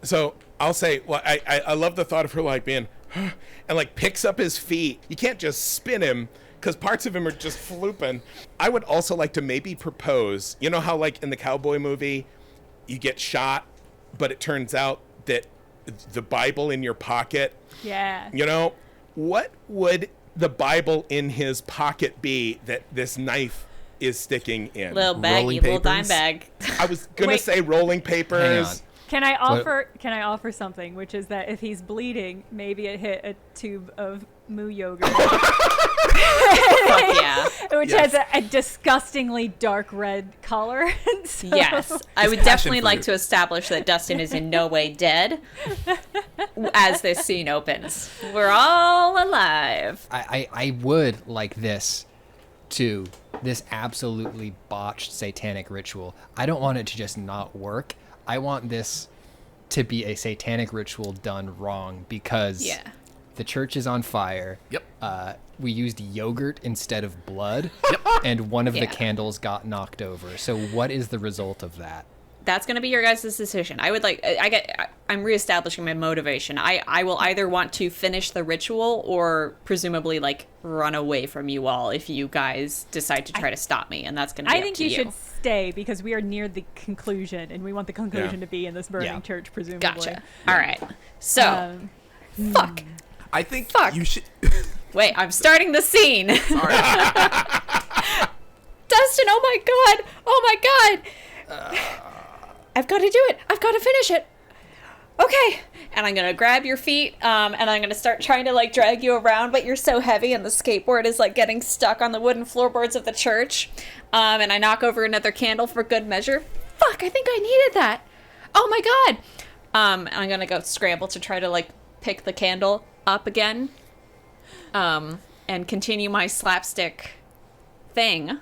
So I'll say, well, I love the thought of her like being, and like picks up his feet. You can't just spin him because parts of him are just flooping. I would also like to maybe propose, you know how like in the cowboy movie, you get shot, but it turns out that the Bible in your pocket, Yeah. you know, what would the Bible in his pocket be that this knife is sticking in? Little baggy, Rolling little dime papers? bag. I was gonna Wait. say rolling papers. Can I offer something, which is that if he's bleeding, maybe it hit a tube of moo yogurt, Fuck yeah. which Yes. has a disgustingly dark red color. So- Yes, I would passion definitely fruit. like to establish that Dustin is in no way dead as this scene opens. We're all alive. I would like this absolutely botched satanic ritual. I don't want it to just not work. I want this to be a satanic ritual done wrong because Yeah. the church is on fire. Yep. We used yogurt instead of blood, and one of the Yeah. candles got knocked over. So what is the result of that? That's going to be your guys' decision. I'm reestablishing my motivation. I will either want to finish the ritual or presumably like run away from you all if you guys decide to try to stop me, and that's going to be I up think to you you. should stay because we are near the conclusion, and we want the conclusion Yeah. to be in this burning Yeah. church, presumably. Gotcha. All right. So, Um, fuck. I think Fuck. you should. Wait, I'm starting the scene. Sorry. Dustin, oh my god! Oh my god! I've got to do it! I've got to finish it! Okay! And I'm gonna grab your feet, and I'm gonna start trying to, like, drag you around, but you're so heavy, and the skateboard is, like, getting stuck on the wooden floorboards of the church. And I knock over another candle for good measure. Fuck, I think I needed that! Oh my god! And I'm gonna go scramble to try to, like, pick the candle up again. And continue my slapstick thing.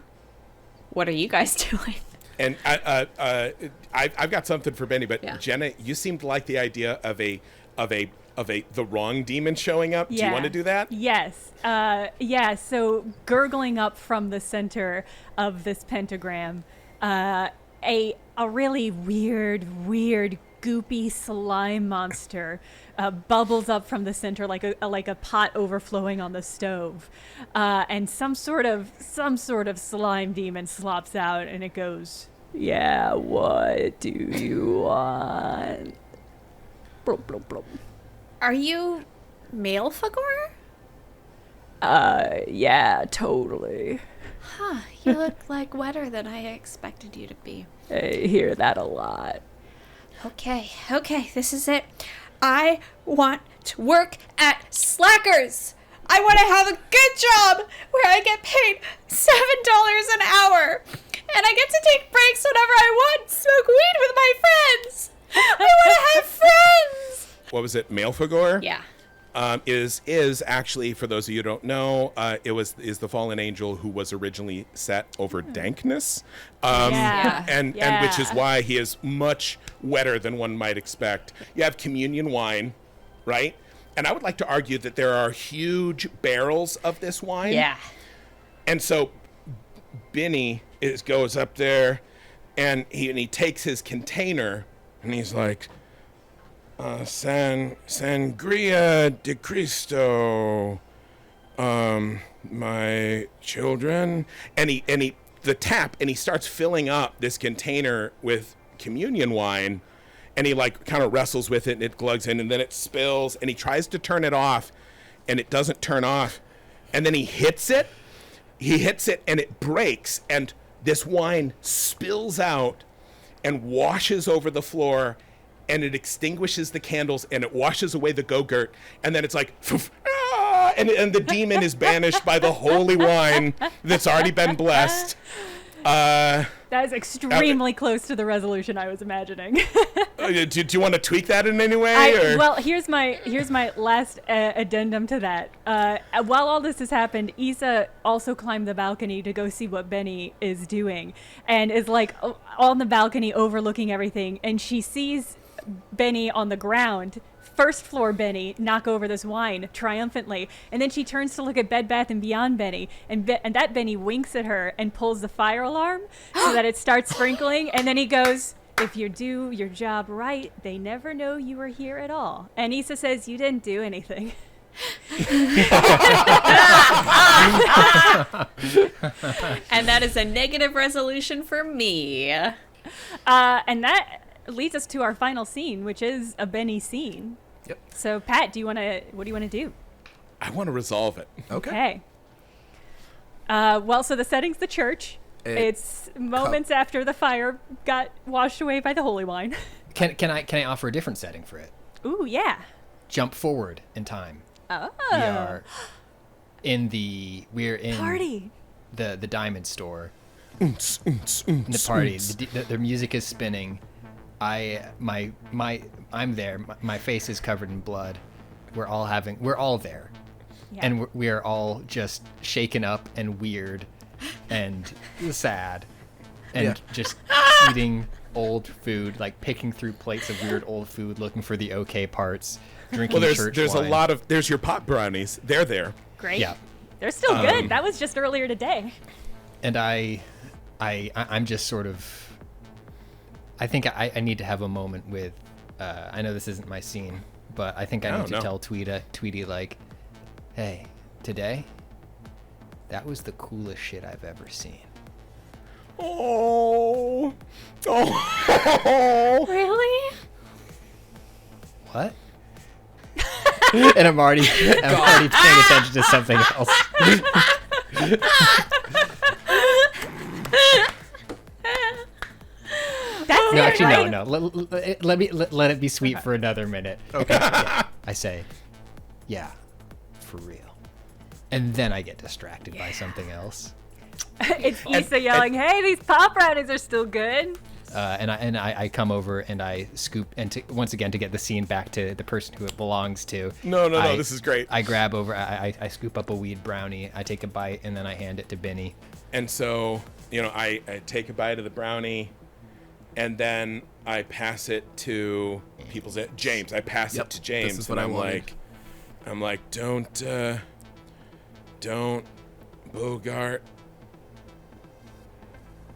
What are you guys doing? And I've got something for Benny, but Yeah. Jenna, you seemed to like the idea of the wrong demon showing up. Do you want to do that? Yes. Yeah, so gurgling up from the center of this pentagram, a really weird, goopy slime monster bubbles up from the center like a pot overflowing on the stove, and some sort of slime demon slops out, and it goes, "Yeah, what do you want?" Blub, blub, blub. Are you male Fagor? Yeah, totally. Huh, you look like wetter than I expected you to be. I hear that a lot. Okay, this is it. I want to work at Slackers. I want to have a good job where I get paid $7 an hour. And I get to take breaks whenever I want, smoke weed with my friends. I want to have friends. What was it? Malefagor? Yeah. Is actually, for those of you who don't know, is the fallen angel who was originally set over dankness, Yeah. and which is Yeah. why he is much wetter than one might expect. You have communion wine, right? And I would like to argue that there are huge barrels of this wine. Yeah. And so Benny goes up there, and he takes his container, and he's like, Sangria de Cristo, my children, and he starts filling up this container with communion wine, and he like kind of wrestles with it, and it glugs in, and then it spills, and he tries to turn it off, and it doesn't turn off, and then he hits it, and it breaks, and this wine spills out and washes over the floor, and it extinguishes the candles, and it washes away the go-gurt, and then it's like, ah, and the demon is banished by the holy wine that's already been blessed. That is extremely close to the resolution I was imagining. Do you want to tweak that in any way? Or? Well, here's my last addendum to that. While all this has happened, Issa also climbed the balcony to go see what Benny is doing, and is like on the balcony overlooking everything, and she sees Benny on the ground. First floor Benny knock over this wine triumphantly, and then she turns to look at Bed Bath & Beyond Benny, and that Benny winks at her and pulls the fire alarm so that it starts sprinkling, and then he goes, "If you do your job right, they never know you were here at all." And Issa says, "You didn't do anything." And that is a negative resolution for me. And that leads us to our final scene, which is a Benny scene. Yep. So, Pat, what do you want to do? I want to resolve it. Okay. Well, so the setting's the church. It's moments after the fire got washed away by the holy wine. Can I offer a different setting for it? Ooh, yeah. Jump forward in time. Oh. We're in Party. the diamond store. In the party. The music is spinning. I'm there. My face is covered in blood. We're all there. Yeah. And we are all just shaken up and weird and sad and just eating old food, like picking through plates of weird old food, looking for the okay parts, drinking church there's wine. a lot of there's your pot brownies. They're there. Great. Yeah. They're still good. That was just earlier today. And I'm just sort of, I think I need to have a moment with, I know this isn't my scene, but I think I need to tell Tweety like, hey, today, that was the coolest shit I've ever seen. Oh. Really? What? And I'm already paying attention to something else. That's No, it, actually, right? no. Let it be sweet for another minute. Okay. Yeah, I say, yeah, for real. And then I get distracted by something else. It's Issa yelling, "Hey, these pop brownies are still good." And I come over and I scoop, and once again to get the scene back to the person who it belongs to. No, this is great. I grab over, I scoop up a weed brownie, I take a bite, and then I hand it to Benny. And so, I take a bite of the brownie, and then I pass it to James. I pass it to James, this is and what I wanted. I'm like, don't Bogart.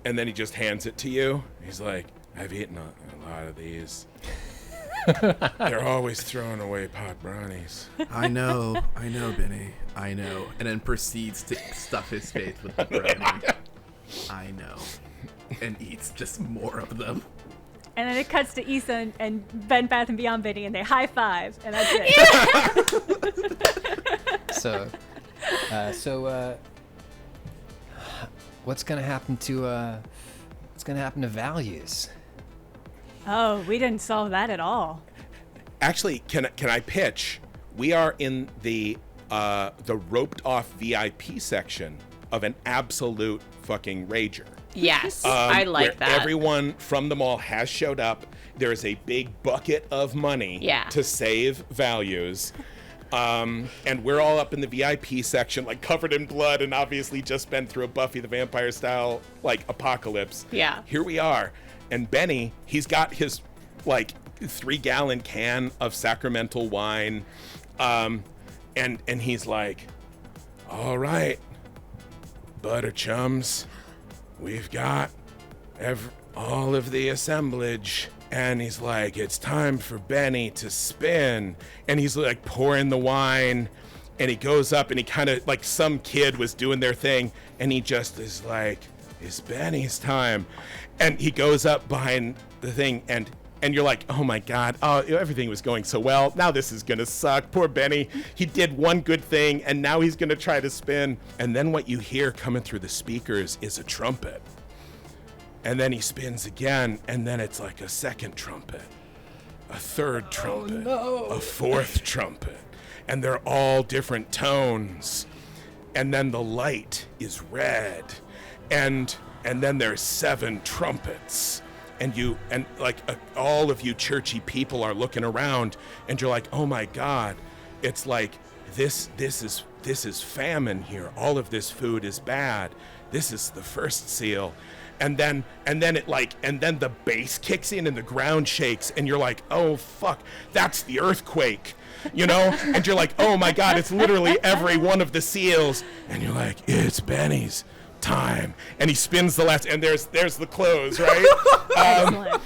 And then he just hands it to you. He's like, I've eaten a lot of these. They're always throwing away pot brownies. I know, Benny. I know. And then proceeds to stuff his face with the brownie. I know. And eats just more of them. And then it cuts to Issa and Bed Bath & Beyond Benny, and they high five, and that's it. So, what's gonna happen to values? Oh, we didn't solve that at all. Actually, can I pitch? We are in the roped off VIP section of an absolute fucking rager. Yes, I like where that. Everyone from the mall has showed up. There is a big bucket of money to save values. And we're all up in the VIP section, like covered in blood, and obviously just been through a Buffy the Vampire style like apocalypse. Yeah. Here we are. And Benny, he's got his like 3-gallon can of sacramental wine. And he's like, all right, butter chums, we've got all of the assemblage. And he's like, it's time for Benny to spin. And he's like pouring the wine, and he goes up and he kind of like some kid was doing their thing, and he just is like, it's Benny's time. And he goes up behind the thing, and you're like, oh my God, everything was going so well. Now this is gonna suck. Poor Benny. He did one good thing, and now he's gonna try to spin. And then what you hear coming through the speakers is a trumpet. And then he spins again, and then it's like a second trumpet, a third trumpet, a fourth trumpet, and they're all different tones. And then the light is red, and then there's 7 trumpets, and all of you churchy people are looking around, and you're like, oh my God, it's like this is famine here. All of this food is bad. This is the first seal. and then the bass kicks in and the ground shakes, and you're like, oh fuck, that's the earthquake, you know? And you're like, oh my god, it's literally every one of the seals, and you're like, it's Benny's time, and he spins the last, and there's the close, right? Excellent.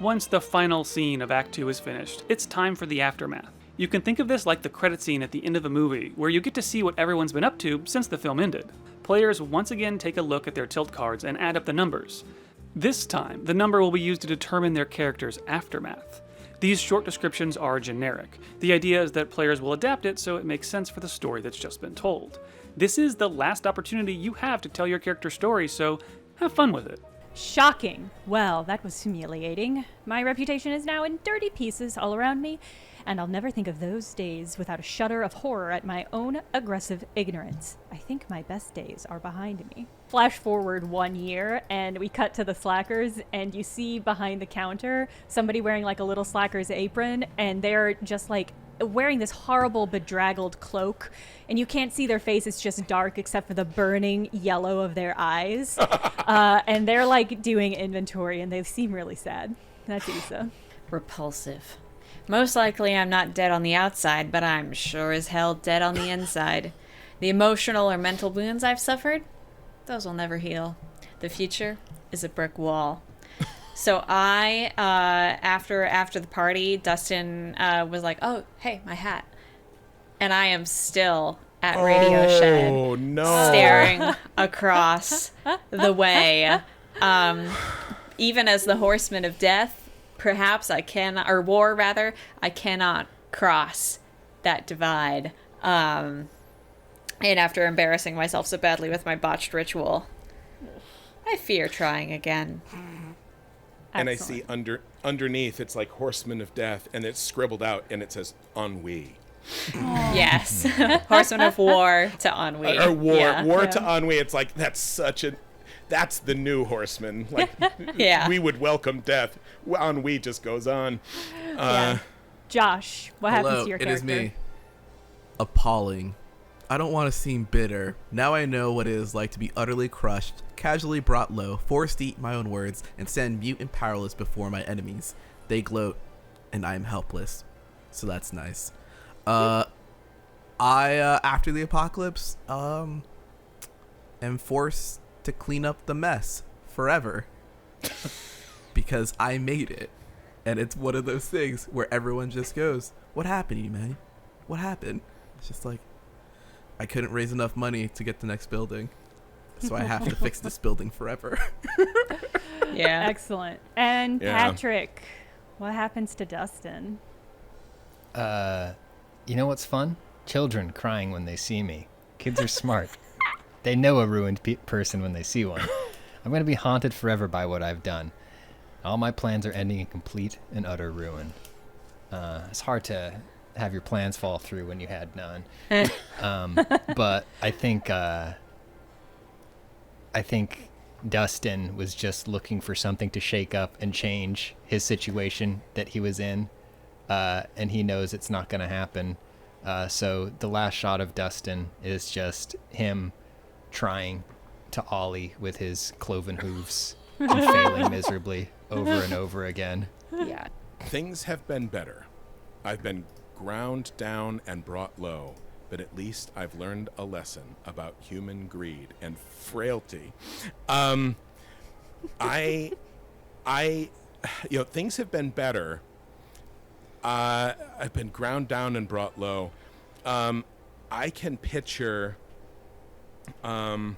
Once the final scene of Act 2 is finished, it's time for the aftermath. You can think of this like the credit scene at the end of a movie, where you get to see what everyone's been up to since the film ended. Players once again take a look at their tilt cards and add up the numbers. This time, the number will be used to determine their character's aftermath. These short descriptions are generic. The idea is that players will adapt it so it makes sense for the story that's just been told. This is the last opportunity you have to tell your character's story, so have fun with it. Shocking. Well, that was humiliating. My reputation is now in dirty pieces all around me, and I'll never think of those days without a shudder of horror at my own aggressive ignorance. I think my best days are behind me. Flash forward 1 year, and we cut to the Slackers, and you see behind the counter somebody wearing like a little Slacker's apron, and they're just like wearing this horrible bedraggled cloak, and you can't see their face. It's just dark except for the burning yellow of their eyes. And they're like doing inventory, and they seem really sad. That's Issa. Repulsive. Most likely I'm not dead on the outside, but I'm sure as hell dead on the inside. The emotional or mental wounds I've suffered, those will never heal. The future is a brick wall. So I, after the party, Dustin was like, oh, hey, my hat. And I am still at Radio Shed, Oh no! staring across the way. Even as the Horseman of Death, perhaps I cannot, or War rather, I cannot cross that divide. And after embarrassing myself so badly with my botched ritual, I fear trying again. And I Excellent. see underneath, it's like Horseman of Death, and it's scribbled out, and it says ennui. Yes. Horseman of War to ennui. Or war, Yeah. war to ennui. It's like, that's the new Horseman. Like, Yeah. we would welcome death. Ennui just goes on. Josh, what happens Hello, to your it character? is me. Appalling. I don't want to seem bitter. Now I know what it is like to be utterly crushed, casually brought low, forced to eat my own words, and stand mute and powerless before my enemies. They gloat, and I am helpless. So that's nice. After the apocalypse, am forced to clean up the mess forever. Because I made it. And it's one of those things where everyone just goes, what happened to you, man? What happened? It's just like, I couldn't raise enough money to get the next building. So I have to fix this building forever. Yeah. Excellent. And Yeah. Patrick, what happens to Dustin? You know what's fun? Children crying when they see me. Kids are smart. They know a ruined person when they see one. I'm going to be haunted forever by what I've done. All my plans are ending in complete and utter ruin. It's hard to have your plans fall through when you had none. But I think Dustin was just looking for something to shake up and change his situation that he was in. And he knows it's not going to happen. So the last shot of Dustin is just him trying to ollie with his cloven hooves and failing miserably over and over again. Yeah. Things have been better. I've been ground down and brought low, but at least I've learned a lesson about human greed and frailty. Things have been better. I've been ground down and brought low. I can picture, how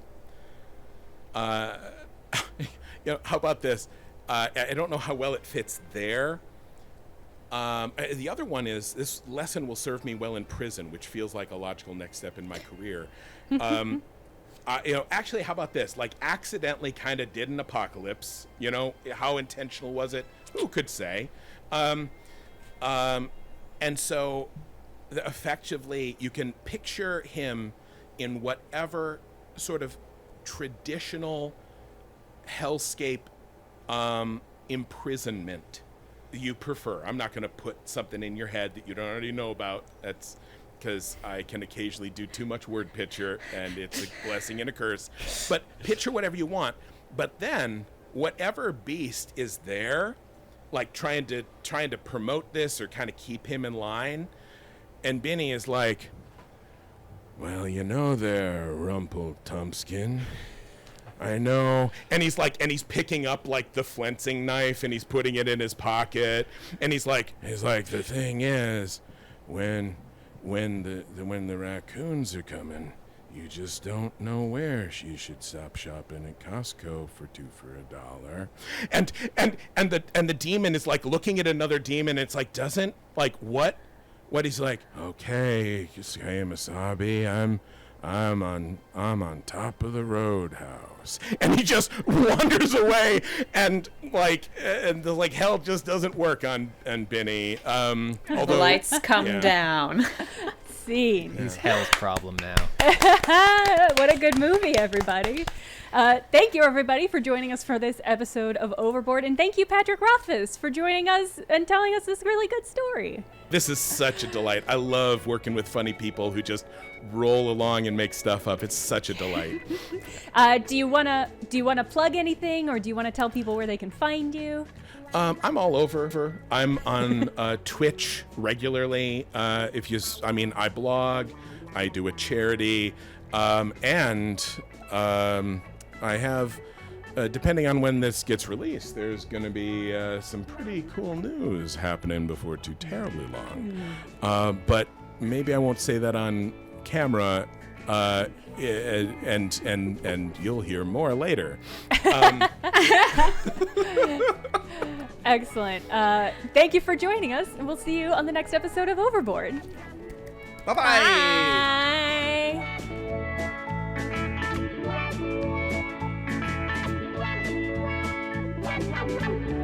about this? I don't know how well it fits there. The other one is, this lesson will serve me well in prison, which feels like a logical next step in my career. Actually, how about this? Like, accidentally kind of did an apocalypse. How intentional was it? Who could say? And so, effectively, you can picture him in whatever sort of traditional hellscape imprisonment you prefer. I'm not going to put something in your head that you don't already know about. That's because I can occasionally do too much word picture, and it's a blessing and a curse. But picture whatever you want. But then whatever beast is there, like trying to promote this or kind of keep him in line, and Benny is like, well, you know there, Rumpeltumpskin. I know. And he's picking up like the flensing knife and he's putting it in his pocket. And he's like, the thing is, when the raccoons are coming, you just don't know where. You should stop shopping at Costco for $2 for $1. And the demon is like looking at another demon. It's like, doesn't like what he's like, okay, Masabi, I'm on top of the roadhouse, and he just wanders away, and the hell just doesn't work on Benny. The lights come down. Scene. He's hell's problem now. What a good movie, everybody. Thank you, everybody, for joining us for this episode of Overboard. And thank you, Patrick Rothfuss, for joining us and telling us this really good story. This is such a delight. I love working with funny people who just roll along and make stuff up. It's such a delight. Do you wanna plug anything, or do you want to tell people where they can find you? I'm all over. I'm on Twitch regularly. I blog, I do a charity, and I have, depending on when this gets released, there's going to be some pretty cool news happening before too terribly long. But maybe I won't say that on camera, and you'll hear more later. Excellent. Thank you for joining us, and we'll see you on the next episode of Overboard. Bye-bye. Bye. Bye.